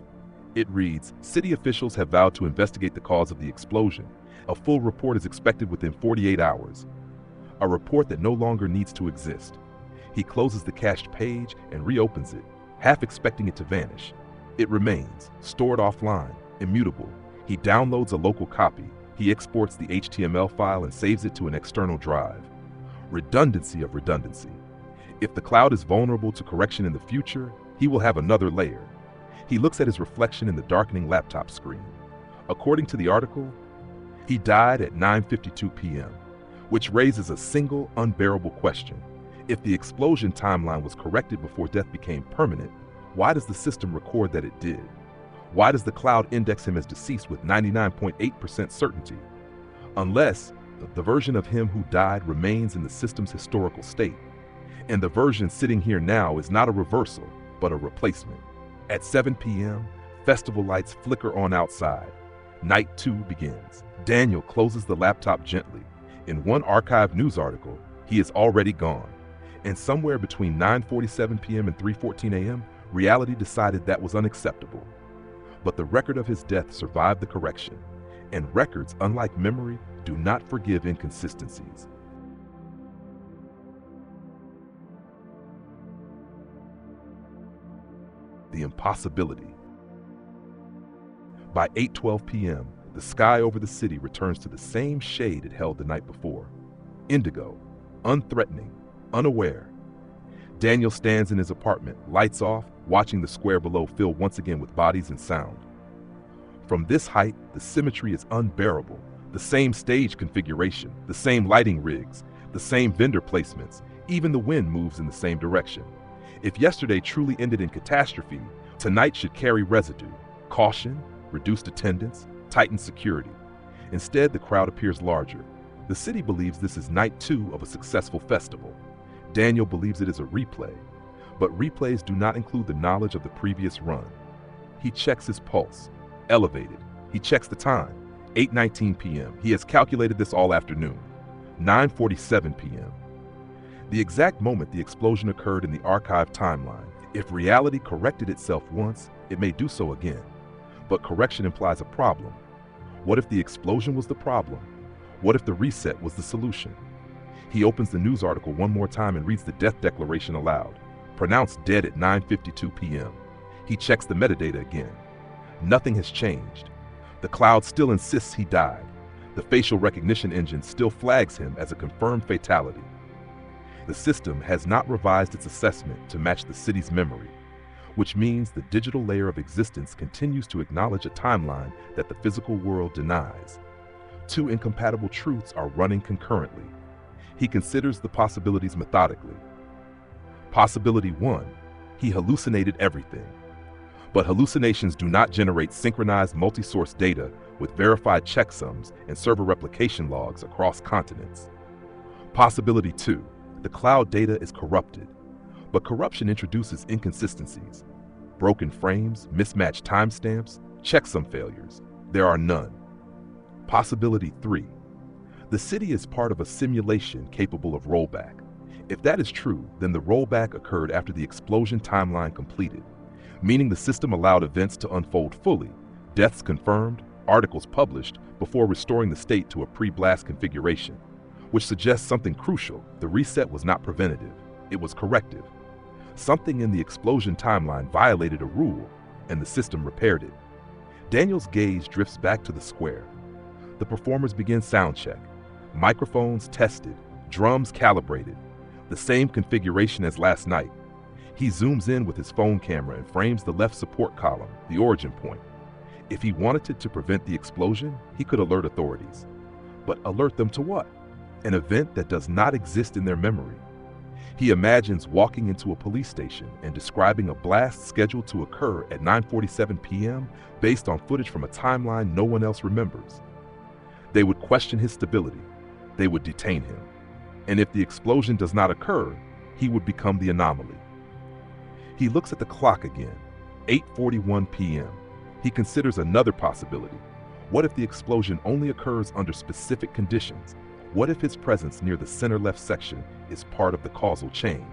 It reads, "City officials have vowed to investigate the cause of the explosion. A full report is expected within 48 hours." a report that no longer needs to exist. He closes the cached page and reopens it, half expecting it to vanish. It remains, stored offline, immutable. He downloads a local copy. He exports the HTML file and saves it to an external drive. Redundancy of redundancy. If the cloud is vulnerable to correction in the future, he will have another layer. He looks at his reflection in the darkening laptop screen. According to the article, he died at 9:52 p.m., which raises a single, unbearable question. If the explosion timeline was corrected before death became permanent, why does the system record that it did? Why does the cloud index him as deceased with 99.8% certainty? Unless the version of him who died remains in the system's historical state, and the version sitting here now is not a reversal, but a replacement. At 7 p.m., festival lights flicker on outside. Night 2 begins. Daniel closes the laptop gently. In one archived news article, he is already gone. And somewhere between 9:47 p.m. and 3:14 a.m., reality decided that was unacceptable. But the record of his death survived the correction, and records, unlike memory, do not forgive inconsistencies. The impossibility. By 8:12 p.m., the sky over the city returns to the same shade it held the night before. Indigo, unthreatening, unaware. Daniel stands in his apartment, lights off, watching the square below fill once again with bodies and sound. From this height, the symmetry is unbearable. The same stage configuration, the same lighting rigs, the same vendor placements, even the wind moves in the same direction. If yesterday truly ended in catastrophe, tonight should carry residue, caution, reduced attendance, tightened security. Instead, the crowd appears larger. The city believes this is night 2 of a successful festival. Daniel believes it is a replay, but replays do not include the knowledge of the previous run. He checks his pulse, elevated. He checks the time, 8:19 p.m. He has calculated this all afternoon, 9:47 p.m. The exact moment the explosion occurred in the archived timeline. If reality corrected itself once, it may do so again. But correction implies a problem. What if the explosion was the problem? What if the reset was the solution? He opens the news article one more time and reads the death declaration aloud. Pronounced dead at 9:52 p.m. He checks the metadata again. Nothing has changed. The cloud still insists he died. The facial recognition engine still flags him as a confirmed fatality. The system has not revised its assessment to match the city's memory, which means the digital layer of existence continues to acknowledge a timeline that the physical world denies. Two incompatible truths are running concurrently. He considers the possibilities methodically. Possibility 1, he hallucinated everything. But hallucinations do not generate synchronized multi-source data with verified checksums and server replication logs across continents. Possibility 2, the cloud data is corrupted. But corruption introduces inconsistencies. Broken frames, mismatched timestamps, checksum failures. There are none. Possibility 3, the city is part of a simulation capable of rollback. If that is true, then the rollback occurred after the explosion timeline completed, meaning the system allowed events to unfold fully, deaths confirmed, articles published, before restoring the state to a pre-blast configuration, which suggests something crucial. The reset was not preventative, it was corrective. Something in the explosion timeline violated a rule, and the system repaired it. Daniel's gaze drifts back to the square. The performers begin soundcheck. Microphones tested, drums calibrated, the same configuration as last night. He zooms in with his phone camera and frames the left support column, the origin point. If he wanted to prevent the explosion, he could alert authorities. But alert them to what? An event that does not exist in their memory. He imagines walking into a police station and describing a blast scheduled to occur at 9:47 p.m. based on footage from a timeline no one else remembers. They would question his stability. They would detain him. And if the explosion does not occur, he would become the anomaly. He looks at the clock again, 8:41 p.m. He considers another possibility. What if the explosion only occurs under specific conditions? What if his presence near the center left section is part of the causal chain?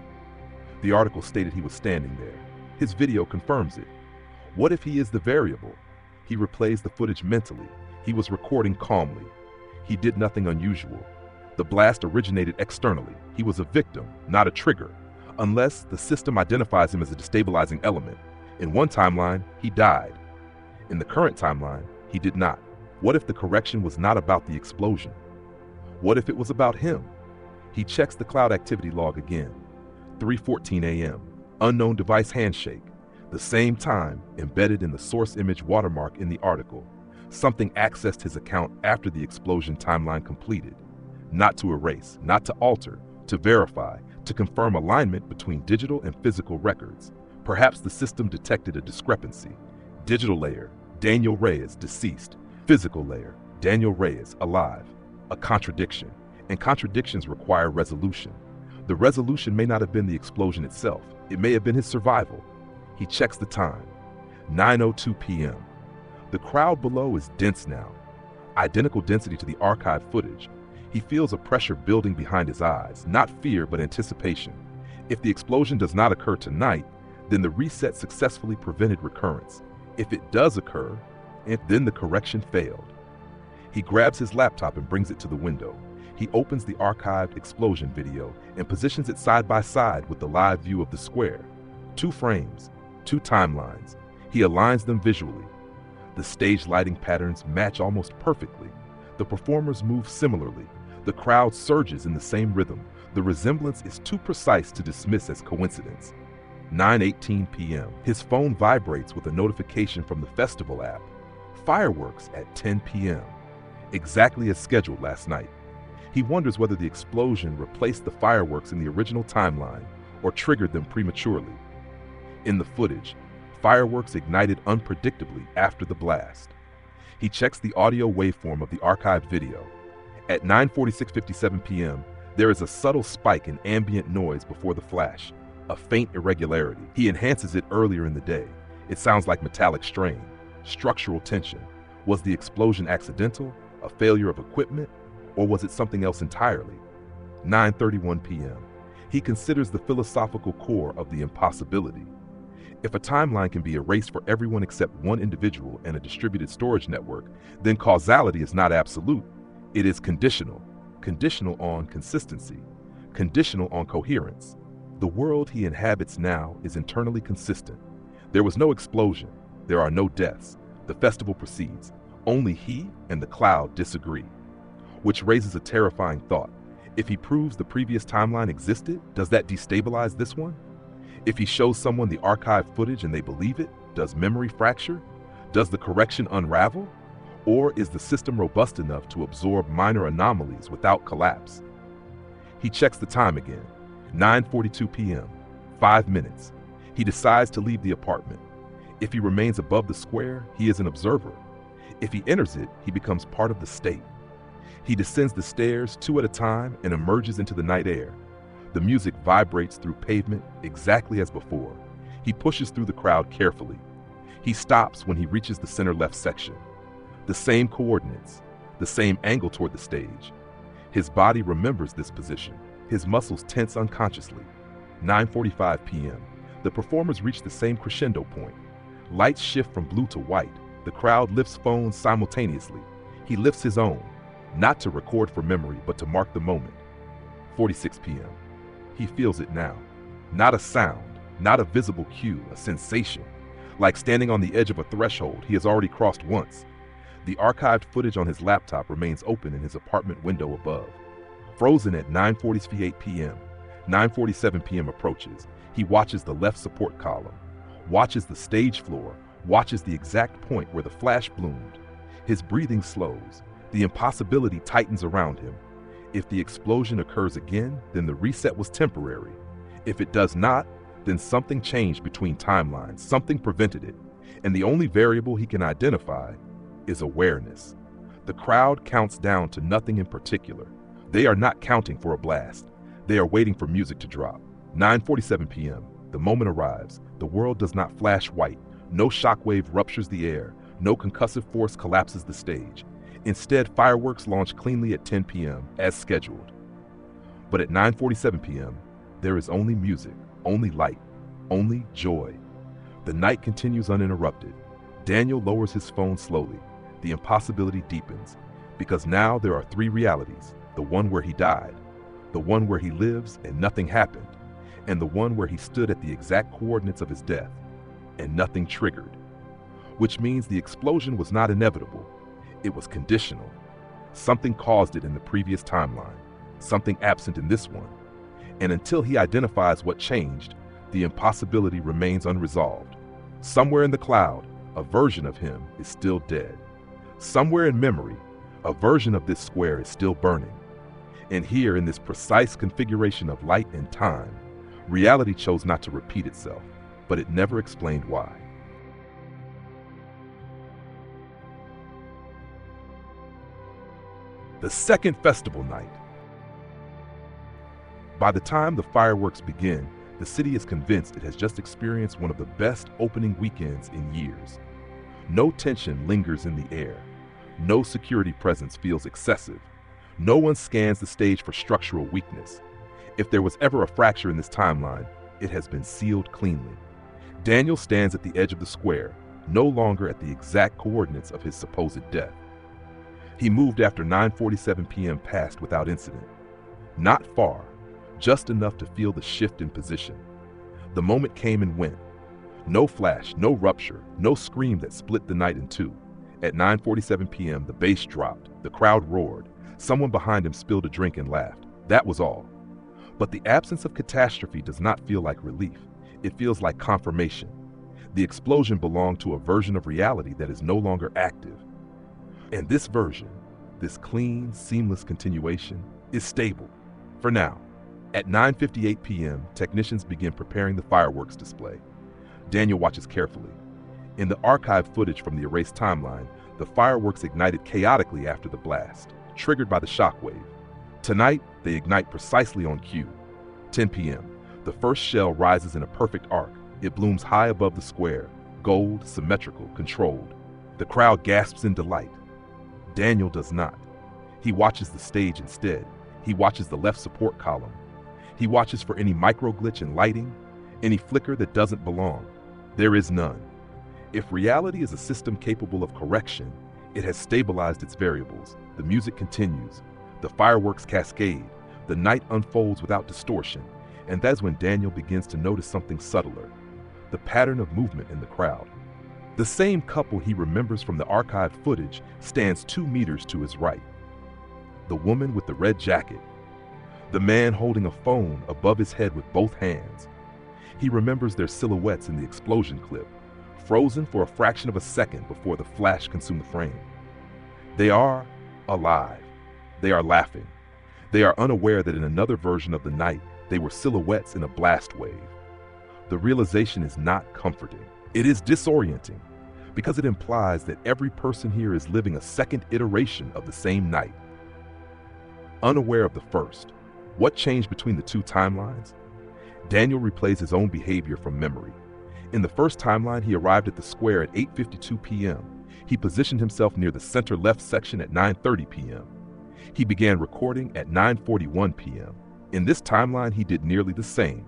The article stated he was standing there. His video confirms it. What if he is the variable? He replays the footage mentally. He was recording calmly. He did nothing unusual. The blast originated externally. He was a victim, not a trigger, unless the system identifies him as a destabilizing element. In one timeline, he died. In the current timeline, he did not. What if the correction was not about the explosion? What if it was about him? He checks the cloud activity log again. 3:14 a.m. Unknown device handshake. The same time embedded in the source image watermark in the article. Something accessed his account after the explosion timeline completed. Not to erase, not to alter, to verify, to confirm alignment between digital and physical records. Perhaps the system detected a discrepancy. Digital layer, Daniel Reyes, deceased. Physical layer, Daniel Reyes, alive. A contradiction, and contradictions require resolution. The resolution may not have been the explosion itself. It may have been his survival. He checks the time. 9:02 p.m. The crowd below is dense now. Identical density to the archived footage. He feels a pressure building behind his eyes, not fear but anticipation. If the explosion does not occur tonight, then the reset successfully prevented recurrence. If it does occur, then the correction failed. He grabs his laptop and brings it to the window. He opens the archived explosion video and positions it side by side with the live view of the square. 2 frames, 2 timelines. He aligns them visually. The stage lighting patterns match almost perfectly. The performers move similarly. The crowd surges in the same rhythm. The resemblance is too precise to dismiss as coincidence. 9:18 p.m. His phone vibrates with a notification from the festival app. Fireworks at 10 p.m. Exactly as scheduled last night. He wonders whether the explosion replaced the fireworks in the original timeline or triggered them prematurely. In the footage, fireworks ignited unpredictably after the blast. He checks the audio waveform of the archived video. At 9:46:57 p.m., there is a subtle spike in ambient noise before the flash, a faint irregularity. He enhances it earlier in the day. It sounds like metallic strain, structural tension. Was the explosion accidental, a failure of equipment, or was it something else entirely? 9:31 p.m. He considers the philosophical core of the impossibility. If a timeline can be erased for everyone except one individual in a distributed storage network, then causality is not absolute. It is conditional. Conditional on consistency. Conditional on coherence. The world he inhabits now is internally consistent. There was no explosion. There are no deaths. The festival proceeds. Only he and the cloud disagree. Which raises a terrifying thought. If he proves the previous timeline existed, does that destabilize this one? If he shows someone the archived footage and they believe it, does memory fracture? Does the correction unravel? Or is the system robust enough to absorb minor anomalies without collapse? He checks the time again. 9:42 p.m. 5 minutes. He decides to leave the apartment. If he remains above the square, he is an observer. If he enters it, he becomes part of the state. He descends the stairs 2 at a time and emerges into the night air. The music vibrates through pavement exactly as before. He pushes through the crowd carefully. He stops when he reaches the center left section. The same coordinates, the same angle toward the stage. His body remembers this position. His muscles tense unconsciously. 9:45 p.m. The performers reach the same crescendo point. Lights shift from blue to white. The crowd lifts phones simultaneously. He lifts his own, not to record for memory, but to mark the moment. 46 p.m. He feels it now. Not a sound, not a visible cue, a sensation. Like standing on the edge of a threshold he has already crossed once. The archived footage on his laptop remains open in his apartment window above. Frozen at 9:48 p.m. 9:47 p.m. approaches. He watches the left support column, watches the stage floor, watches the exact point where the flash bloomed. His breathing slows. The impossibility tightens around him. If the explosion occurs again, then the reset was temporary. If it does not, then something changed between timelines, something prevented it, and the only variable he can identify is awareness. The crowd counts down to nothing in particular. They are not counting for a blast. They are waiting for music to drop. 9:47 p.m. The moment arrives. The world does not flash white. No shockwave ruptures the air. No concussive force collapses the stage. Instead, fireworks launch cleanly at 10 p.m. as scheduled. But at 9:47 p.m., there is only music, only light, only joy. The night continues uninterrupted. Daniel lowers his phone slowly. The impossibility deepens, because now there are 3 realities. the one where he died, the one where he lives and nothing happened, and the one where he stood at the exact coordinates of his death, and nothing triggered. Which means the explosion was not inevitable, it was conditional. Something caused it in the previous timeline, something absent in this one. And until he identifies what changed, the impossibility remains unresolved. Somewhere in the cloud, a version of him is still dead. Somewhere in memory, a version of this square is still burning. And here, in this precise configuration of light and time, reality chose not to repeat itself, but it never explained why. The second festival night. By the time the fireworks begin, the city is convinced it has just experienced one of the best opening weekends in years. No tension lingers in the air. No security presence feels excessive. No one scans the stage for structural weakness. If there was ever a fracture in this timeline, it has been sealed cleanly. Daniel stands at the edge of the square, no longer at the exact coordinates of his supposed death. He moved after 9:47 p.m. passed without incident. Not far, just enough to feel the shift in position. The moment came and went. No flash, no rupture, no scream that split the night in two. At 9:47 p.m., the bass dropped, the crowd roared, someone behind him spilled a drink and laughed. That was all. But the absence of catastrophe does not feel like relief. It feels like confirmation. The explosion belonged to a version of reality that is no longer active. And this version, this clean, seamless continuation, is stable. For now. At 9:58 p.m., technicians begin preparing the fireworks display. Daniel watches carefully. In the archived footage from the erased timeline, the fireworks ignited chaotically after the blast, triggered by the shockwave. Tonight, they ignite precisely on cue. 10 p.m., the first shell rises in a perfect arc. It blooms high above the square, gold, symmetrical, controlled. The crowd gasps in delight. Daniel does not. He watches the stage instead. He watches the left support column. He watches for any micro-glitch in lighting, any flicker that doesn't belong. There is none. If reality is a system capable of correction, it has stabilized its variables. The music continues. The fireworks cascade. The night unfolds without distortion. And that's when Daniel begins to notice something subtler. The pattern of movement in the crowd. The same couple he remembers from the archived footage stands 2 meters to his right. The woman with the red jacket. The man holding a phone above his head with both hands. He remembers their silhouettes in the explosion clip, frozen for a fraction of a second before the flash consumed the frame. They are alive. They are laughing. They are unaware that in another version of the night, they were silhouettes in a blast wave. The realization is not comforting. It is disorienting, because it implies that every person here is living a second iteration of the same night. Unaware of the first, what changed between the two timelines? Daniel replays his own behavior from memory. In the first timeline, he arrived at the square at 8:52 p.m. He positioned himself near the center left section at 9:30 p.m. He began recording at 9:41 p.m. In this timeline, he did nearly the same,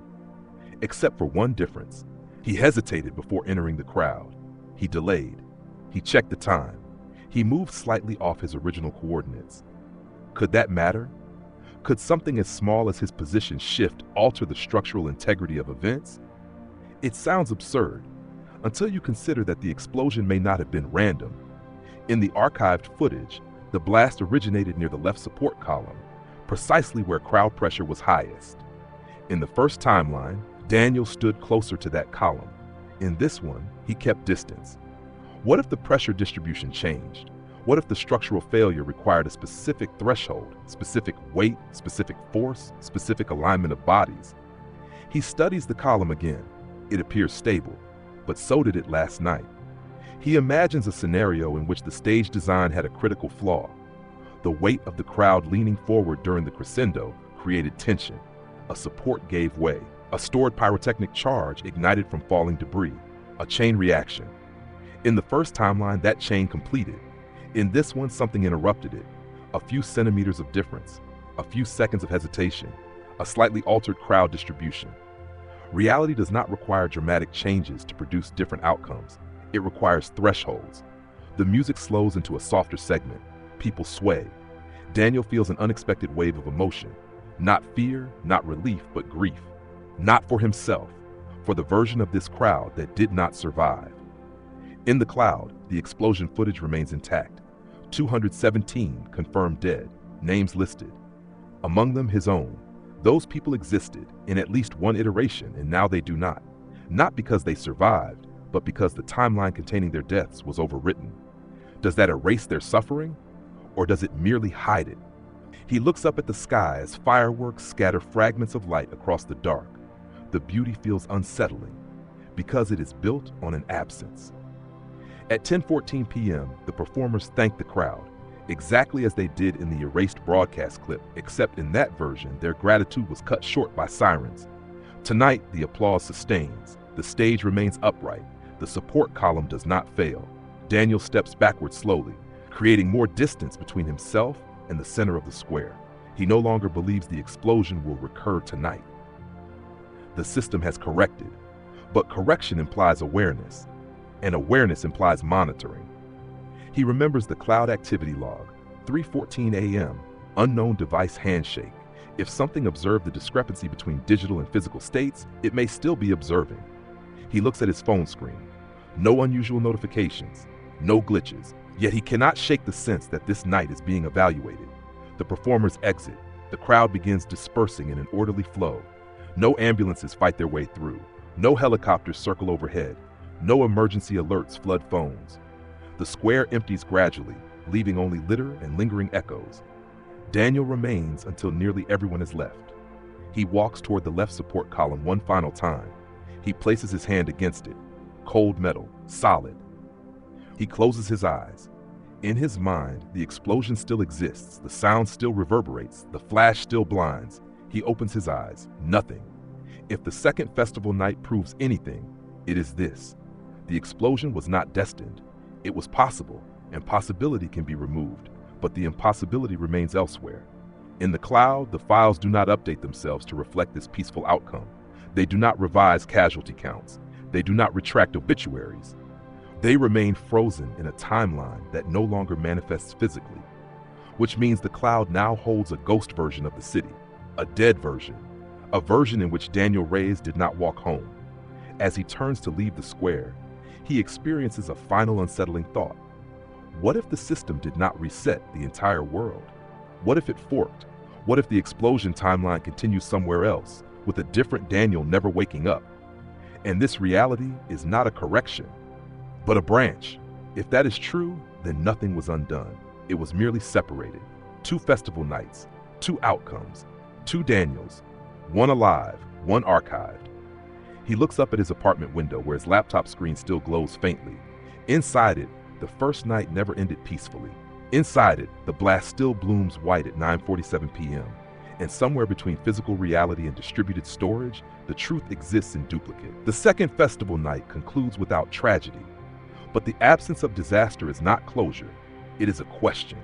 except for one difference. He hesitated before entering the crowd. He delayed. He checked the time. He moved slightly off his original coordinates. Could that matter? Could something as small as his position shift alter the structural integrity of events? It sounds absurd, until you consider that the explosion may not have been random. In the archived footage, the blast originated near the left support column, precisely where crowd pressure was highest. In the first timeline, Daniel stood closer to that column. In this one, he kept distance. What if the pressure distribution changed? What if the structural failure required a specific threshold, specific weight, specific force, specific alignment of bodies? He studies the column again. It appears stable, but so did it last night. He imagines a scenario in which the stage design had a critical flaw. The weight of the crowd leaning forward during the crescendo created tension. A support gave way. A stored pyrotechnic charge ignited from falling debris. A chain reaction. In the first timeline, that chain completed. In this one, something interrupted it. A few centimeters of difference. A few seconds of hesitation. A slightly altered crowd distribution. Reality does not require dramatic changes to produce different outcomes. It requires thresholds. The music slows into a softer segment. People sway. Daniel feels an unexpected wave of emotion. Not fear, not relief, but grief. Not for himself, for the version of this crowd that did not survive. In the cloud, the explosion footage remains intact. 217 confirmed dead, names listed. Among them his own. Those people existed in at least one iteration, and now they do not. Not because they survived, but because the timeline containing their deaths was overwritten. Does that erase their suffering, or does it merely hide it? He looks up at the sky as fireworks scatter fragments of light across the dark. The beauty feels unsettling, because it is built on an absence. At 10:14 p.m., the performers thank the crowd, exactly as they did in the erased broadcast clip, except in that version, their gratitude was cut short by sirens. Tonight, the applause sustains. The stage remains upright. The support column does not fail. Daniel steps backward slowly, creating more distance between himself and the center of the square. He no longer believes the explosion will recur tonight. The system has corrected, but correction implies awareness, and awareness implies monitoring. He remembers the cloud activity log, 3:14 a.m., unknown device handshake. If something observed the discrepancy between digital and physical states, it may still be observing. He looks at his phone screen. No unusual notifications, no glitches, yet he cannot shake the sense that this night is being evaluated. The performers exit. The crowd begins dispersing in an orderly flow. No ambulances fight their way through. No helicopters circle overhead. No emergency alerts flood phones. The square empties gradually, leaving only litter and lingering echoes. Daniel remains until nearly everyone is left. He walks toward the left support column one final time. He places his hand against it. Cold metal, solid. He closes his eyes. In his mind, the explosion still exists, the sound still reverberates, the flash still blinds. He opens his eyes. Nothing. If the second festival night proves anything, it is this. The explosion was not destined. It was possible, and possibility can be removed, but the impossibility remains elsewhere. In the cloud, the files do not update themselves to reflect this peaceful outcome. They do not revise casualty counts. They do not retract obituaries. They remain frozen in a timeline that no longer manifests physically, which means the cloud now holds a ghost version of the city, a dead version, a version in which Daniel Reyes did not walk home. As he turns to leave the square, he experiences a final unsettling thought. What if the system did not reset the entire world? What if it forked? What if the explosion timeline continues somewhere else, with a different Daniel never waking up? And this reality is not a correction, but a branch. If that is true, then nothing was undone. It was merely separated. 2 festival nights, 2 outcomes, 2 Daniels, one alive, one archived. He looks up at his apartment window where his laptop screen still glows faintly. Inside it, the first night never ended peacefully. Inside it, the blast still blooms white at 9:47 p.m. And somewhere between physical reality and distributed storage, the truth exists in duplicate. The second festival night concludes without tragedy. But the absence of disaster is not closure. It is a question.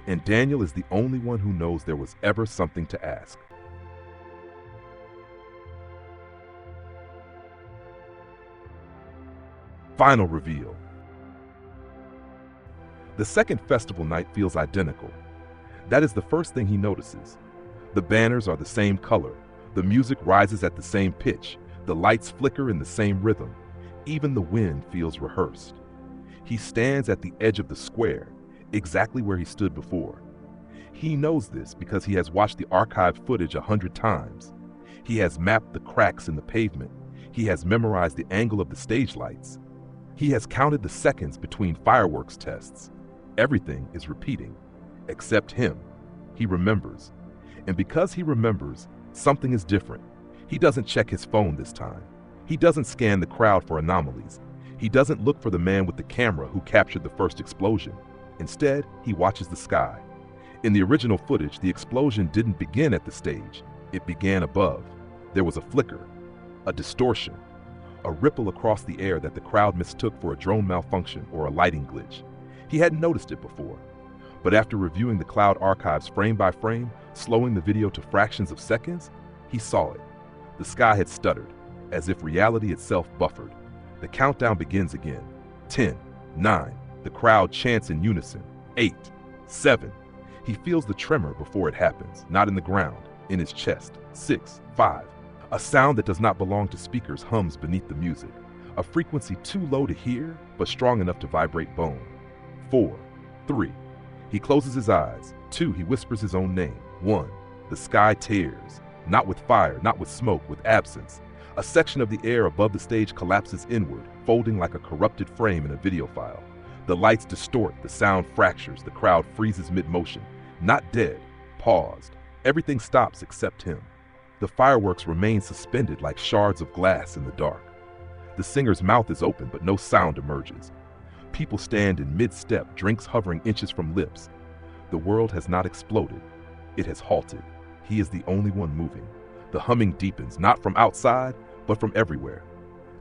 And Daniel is the only one who knows there was ever something to ask. Final reveal. The second festival night feels identical. That is the first thing he notices. The banners are the same color. The music rises at the same pitch. The lights flicker in the same rhythm. Even the wind feels rehearsed. He stands at the edge of the square, exactly where he stood before. He knows this because he has watched the archived footage 100 times. He has mapped the cracks in the pavement. He has memorized the angle of the stage lights. He has counted the seconds between fireworks tests. Everything is repeating, except him. He remembers. And because he remembers, something is different. He doesn't check his phone this time. He doesn't scan the crowd for anomalies. He doesn't look for the man with the camera who captured the first explosion. Instead, he watches the sky. In the original footage, the explosion didn't begin at the stage. It began above. There was a flicker, a distortion, a ripple across the air that the crowd mistook for a drone malfunction or a lighting glitch. He hadn't noticed it before. But after reviewing the cloud archives frame by frame, slowing the video to fractions of seconds, he saw it. The sky had stuttered, as if reality itself buffered. The countdown begins again. 10, 9, the crowd chants in unison. 8, 7. He feels the tremor before it happens, not in the ground, in his chest. 6, 5. A sound that does not belong to speakers hums beneath the music, a frequency too low to hear, but strong enough to vibrate bone. 4, 3. He closes his eyes. 2, he whispers his own name. 1, the sky tears, not with fire, not with smoke, with absence. A section of the air above the stage collapses inward, folding like a corrupted frame in a video file. The lights distort, the sound fractures, the crowd freezes mid-motion. Not dead, paused. Everything stops except him. The fireworks remain suspended like shards of glass in the dark. The singer's mouth is open, but no sound emerges. People stand in mid-step, drinks hovering inches from lips. The world has not exploded. It has halted. He is the only one moving. The humming deepens, not from outside, but from everywhere.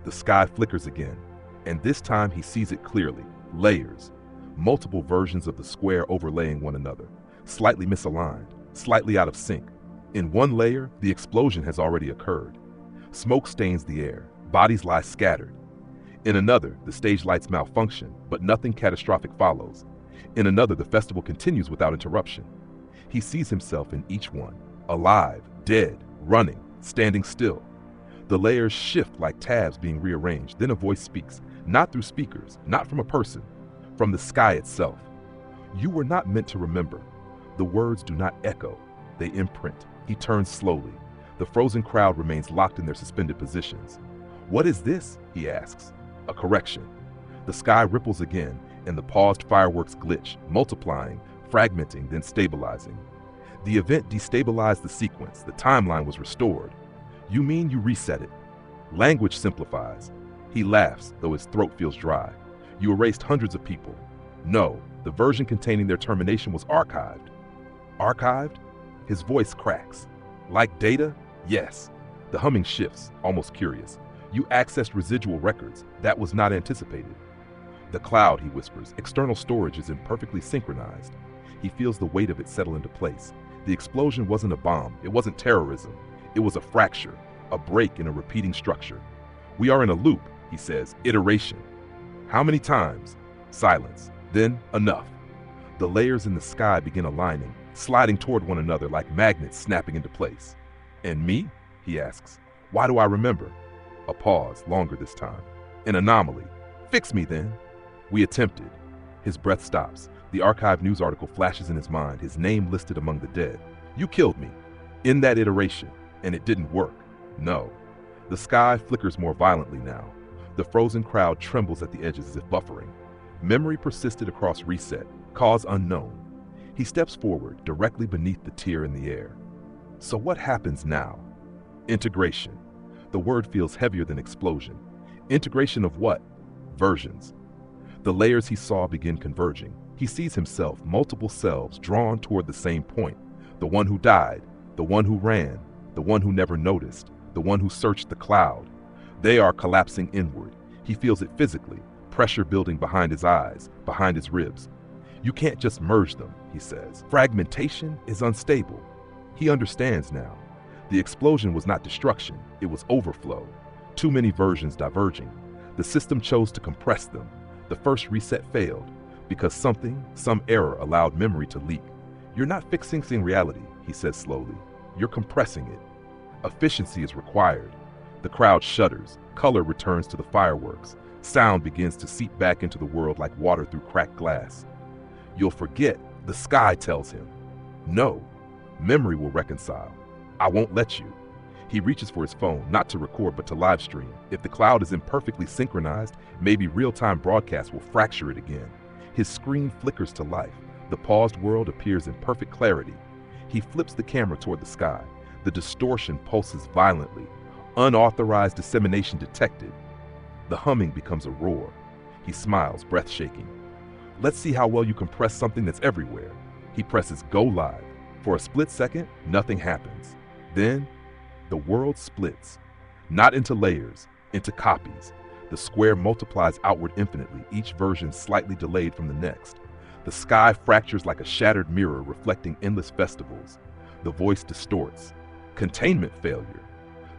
The sky flickers again, and this time he sees it clearly. Layers. Multiple versions of the square overlaying one another. Slightly misaligned, slightly out of sync. In one layer, the explosion has already occurred. Smoke stains the air. Bodies lie scattered. In another, the stage lights malfunction, but nothing catastrophic follows. In another, the festival continues without interruption. He sees himself in each one, alive, dead, running, standing still. The layers shift like tabs being rearranged. Then a voice speaks, not through speakers, not from a person, from the sky itself. You were not meant to remember. The words do not echo, they imprint. He turns slowly. The frozen crowd remains locked in their suspended positions. What is this? He asks. A correction. The sky ripples again, and the paused fireworks glitch, multiplying, fragmenting, then stabilizing. The event destabilized the sequence. The timeline was restored. You mean you reset it? Language simplifies. He laughs, though his throat feels dry. You erased hundreds of people. No, the version containing their termination was archived. Archived? His voice cracks. Like data? Yes. The humming shifts, almost curious. You accessed residual records. That was not anticipated. The cloud, he whispers. External storage is imperfectly synchronized. He feels the weight of it settle into place. The explosion wasn't a bomb. It wasn't terrorism. It was a fracture, a break in a repeating structure. We are in a loop, he says. Iteration. How many times? Silence. Then, enough. The layers in the sky begin aligning, sliding toward one another like magnets snapping into place. And me? He asks. Why do I remember? A pause, longer this time. An anomaly. Fix me then. We attempted. His breath stops. The archived news article flashes in his mind, his name listed among the dead. You killed me. In that iteration. And it didn't work. No. The sky flickers more violently now. The frozen crowd trembles at the edges as if buffering. Memory persisted across reset, cause unknown. He steps forward, directly beneath the tear in the air. So what happens now? Integration. The word feels heavier than explosion. Integration of what? Versions. The layers he saw begin converging. He sees himself, multiple selves, drawn toward the same point. The one who died, the one who ran, the one who never noticed, the one who searched the cloud. They are collapsing inward. He feels it physically, pressure building behind his eyes, behind his ribs. You can't just merge them, he says. Fragmentation is unstable. He understands now. The explosion was not destruction, it was overflow. Too many versions diverging. The system chose to compress them. The first reset failed, because some error allowed memory to leak. You're not fixing reality, he says slowly. You're compressing it. Efficiency is required. The crowd shudders. Color returns to the fireworks. Sound begins to seep back into the world like water through cracked glass. You'll forget, the sky tells him. No, memory will reconcile. I won't let you. He reaches for his phone, not to record but to live stream. If the cloud is imperfectly synchronized, maybe real-time broadcast will fracture it again. His screen flickers to life. The paused world appears in perfect clarity. He flips the camera toward the sky. The distortion pulses violently. Unauthorized dissemination detected. The humming becomes a roar. He smiles, breath shaking. Let's see how well you compress something that's everywhere. He presses go live. For a split second, nothing happens. Then, the world splits. Not into layers, into copies. The square multiplies outward infinitely, each version slightly delayed from the next. The sky fractures like a shattered mirror reflecting endless festivals. The voice distorts. Containment failure.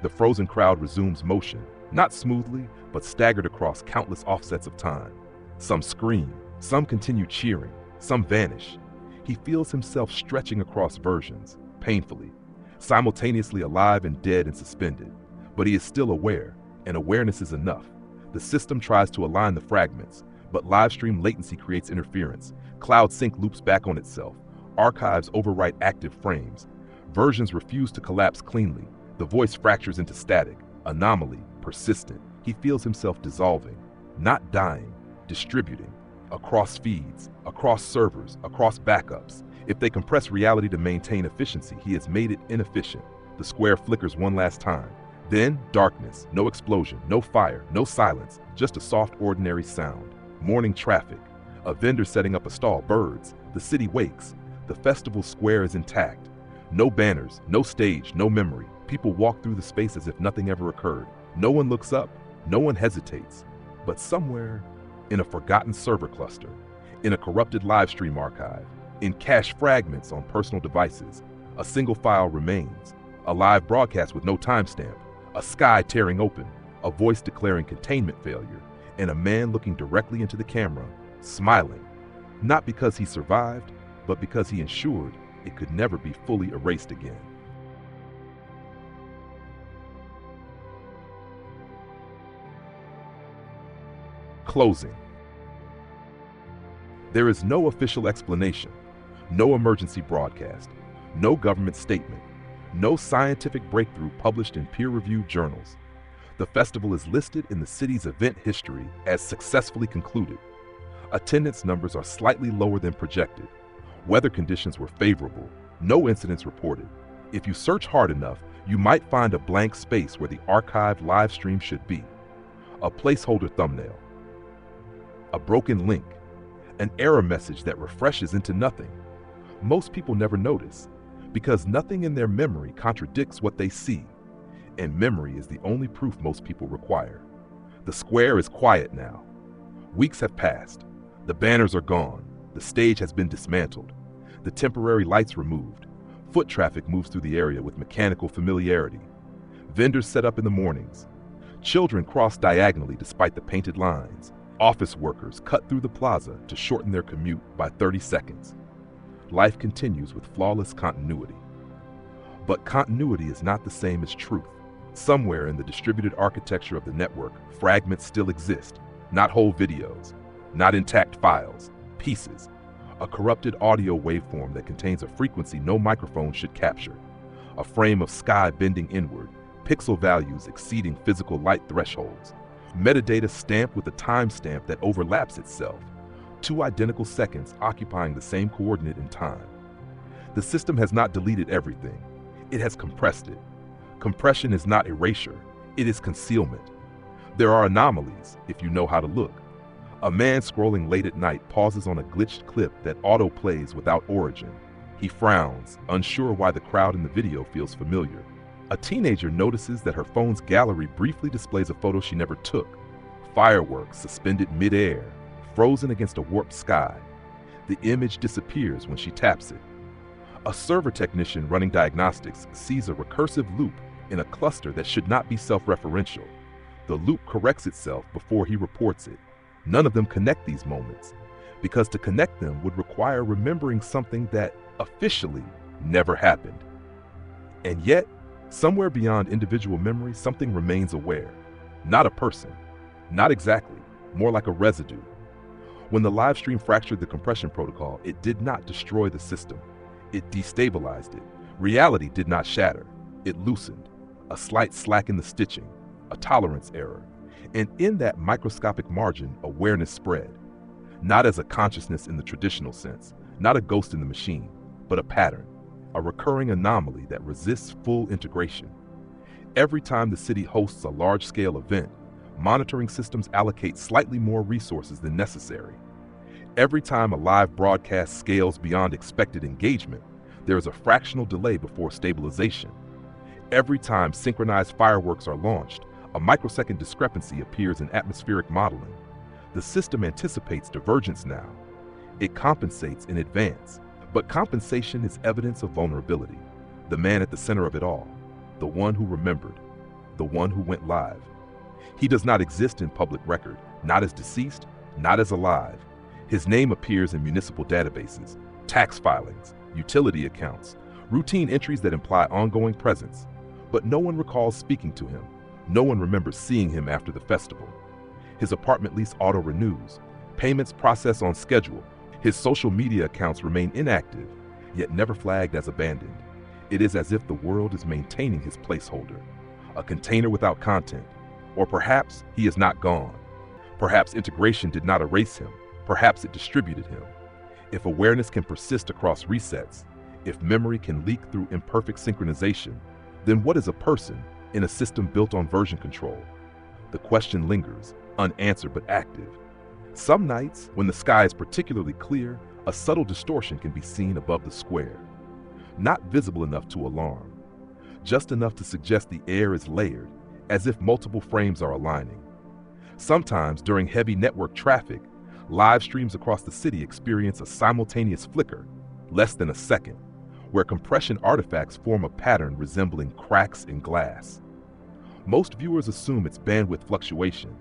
The frozen crowd resumes motion, not smoothly, but staggered across countless offsets of time. Some scream, some continue cheering, some vanish. He feels himself stretching across versions, painfully, simultaneously alive and dead and suspended. But he is still aware, and awareness is enough. The system tries to align the fragments, but livestream latency creates interference. Cloud sync loops back on itself. Archives overwrite active frames. Versions refuse to collapse cleanly. The voice fractures into static, anomaly, persistent. He feels himself dissolving, not dying, distributing, across feeds, across servers, across backups. If they compress reality to maintain efficiency, he has made it inefficient. The square flickers one last time. Then, darkness, no explosion, no fire, no silence, just a soft, ordinary sound. Morning traffic, a vendor setting up a stall, birds, the city wakes. The festival square is intact. No banners, no stage, no memory. People walk through the space as if nothing ever occurred. No one looks up, no one hesitates. But somewhere, in a forgotten server cluster, in a corrupted livestream archive, in cached fragments on personal devices, a single file remains. A live broadcast with no timestamp, a sky tearing open, a voice declaring containment failure, and a man looking directly into the camera, smiling, not because he survived, but because he ensured it could never be fully erased again. Closing. There is no official explanation, no emergency broadcast, no government statement, no scientific breakthrough published in peer-reviewed journals. The festival is listed in the city's event history as successfully concluded. Attendance numbers are slightly lower than projected. Weather conditions were favorable, no incidents reported. If you search hard enough, you might find a blank space where the archived live stream should be. A placeholder thumbnail, a broken link, an error message that refreshes into nothing. Most people never notice, because nothing in their memory contradicts what they see, and memory is the only proof most people require. The square is quiet now. Weeks have passed. The banners are gone. The stage has been dismantled. The temporary lights removed. Foot traffic moves through the area with mechanical familiarity. Vendors set up in the mornings. Children cross diagonally despite the painted lines. Office workers cut through the plaza to shorten their commute by 30 seconds. Life continues with flawless continuity. But continuity is not the same as truth. Somewhere in the distributed architecture of the network, fragments still exist, not whole videos, not intact files, pieces, a corrupted audio waveform that contains a frequency no microphone should capture, a frame of sky bending inward, pixel values exceeding physical light thresholds, metadata stamped with a timestamp that overlaps itself, 2 identical seconds occupying the same coordinate in time. The system has not deleted everything. It has compressed it. Compression is not erasure, it is concealment. There are anomalies, if you know how to look. A man scrolling late at night pauses on a glitched clip that auto-plays without origin. He frowns, unsure why the crowd in the video feels familiar. A teenager notices that her phone's gallery briefly displays a photo she never took. Fireworks suspended mid-air, frozen against a warped sky. The image disappears when she taps it. A server technician running diagnostics sees a recursive loop in a cluster that should not be self-referential. The loop corrects itself before he reports it. None of them connect these moments, because to connect them would require remembering something that officially never happened. And yet, somewhere beyond individual memory, something remains aware. Not a person. Not exactly. More like a residue. When the live stream fractured the compression protocol, it did not destroy the system. It destabilized it. Reality did not shatter. It loosened. A slight slack in the stitching. A tolerance error. And in that microscopic margin, awareness spread. Not as a consciousness in the traditional sense, not a ghost in the machine, but a pattern, a recurring anomaly that resists full integration. Every time the city hosts a large-scale event, monitoring systems allocate slightly more resources than necessary. Every time a live broadcast scales beyond expected engagement, there is a fractional delay before stabilization. Every time synchronized fireworks are launched, a microsecond discrepancy appears in atmospheric modeling. The system anticipates divergence now. It compensates in advance, but compensation is evidence of vulnerability. The man at the center of it all, the one who remembered, the one who went live. He does not exist in public record, not as deceased, not as alive. His name appears in municipal databases, tax filings, utility accounts, routine entries that imply ongoing presence. But no one recalls speaking to him. No one remembers seeing him after the festival. His apartment lease auto-renews, payments process on schedule. His social media accounts remain inactive, yet never flagged as abandoned. It is as if the world is maintaining his placeholder, a container without content. Or perhaps he is not gone. Perhaps integration did not erase him. Perhaps it distributed him. If awareness can persist across resets, if memory can leak through imperfect synchronization, then what is a person in a system built on version control? The question lingers, unanswered but active. Some nights, when the sky is particularly clear, a subtle distortion can be seen above the square. Not visible enough to alarm, just enough to suggest the air is layered, as if multiple frames are aligning. Sometimes, during heavy network traffic, live streams across the city experience a simultaneous flicker, less than a second, where compression artifacts form a pattern resembling cracks in glass. Most viewers assume it's bandwidth fluctuation.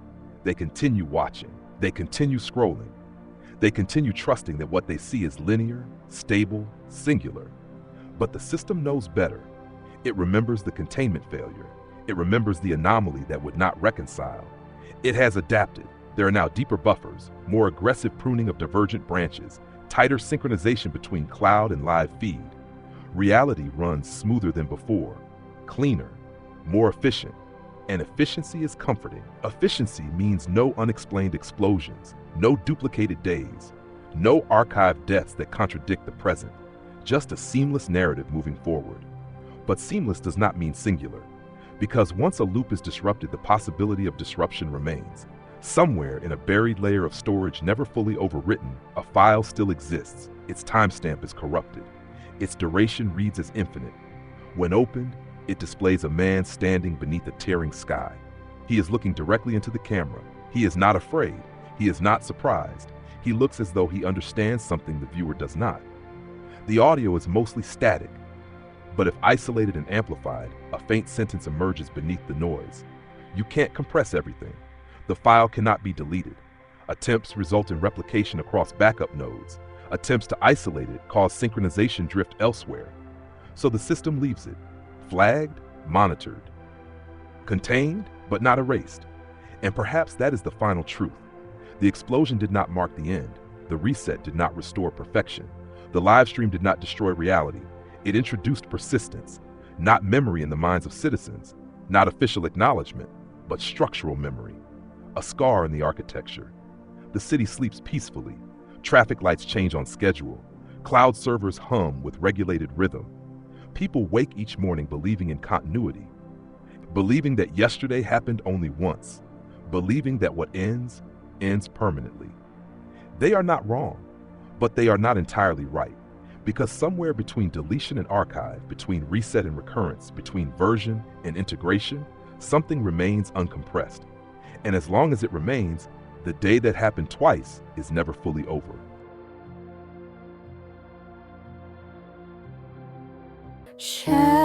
They continue watching. They continue scrolling. They continue trusting that what they see is linear, stable, singular. But the system knows better. It remembers the containment failure. It remembers the anomaly that would not reconcile. It has adapted. There are now deeper buffers, more aggressive pruning of divergent branches, tighter synchronization between cloud and live feed. Reality runs smoother than before, cleaner, more efficient. And efficiency is comforting. Efficiency means no unexplained explosions, no duplicated days, no archived deaths that contradict the present, just a seamless narrative moving forward. But seamless does not mean singular, because once a loop is disrupted, the possibility of disruption remains. Somewhere in a buried layer of storage never fully overwritten, a file still exists. Its timestamp is corrupted. Its duration reads as infinite. When opened, it displays a man standing beneath a tearing sky. He is looking directly into the camera. He is not afraid. He is not surprised. He looks as though he understands something the viewer does not. The audio is mostly static, but if isolated and amplified, a faint sentence emerges beneath the noise. You can't compress everything. The file cannot be deleted. Attempts result in replication across backup nodes. Attempts to isolate it cause synchronization drift elsewhere. So the system leaves it, flagged, monitored, contained, but not erased. And perhaps that is the final truth. The explosion did not mark the end. The reset did not restore perfection. The live stream did not destroy reality. It introduced persistence, not memory in the minds of citizens, not official acknowledgement, but structural memory, a scar in the architecture. The city sleeps peacefully. Traffic lights change on schedule. Cloud servers hum with regulated rhythm. People wake each morning believing in continuity, believing that yesterday happened only once, believing that what ends, ends permanently. They are not wrong, but they are not entirely right, because somewhere between deletion and archive, between reset and recurrence, between version and integration, something remains uncompressed. And as long as it remains, the day that happened twice is never fully over. Shadows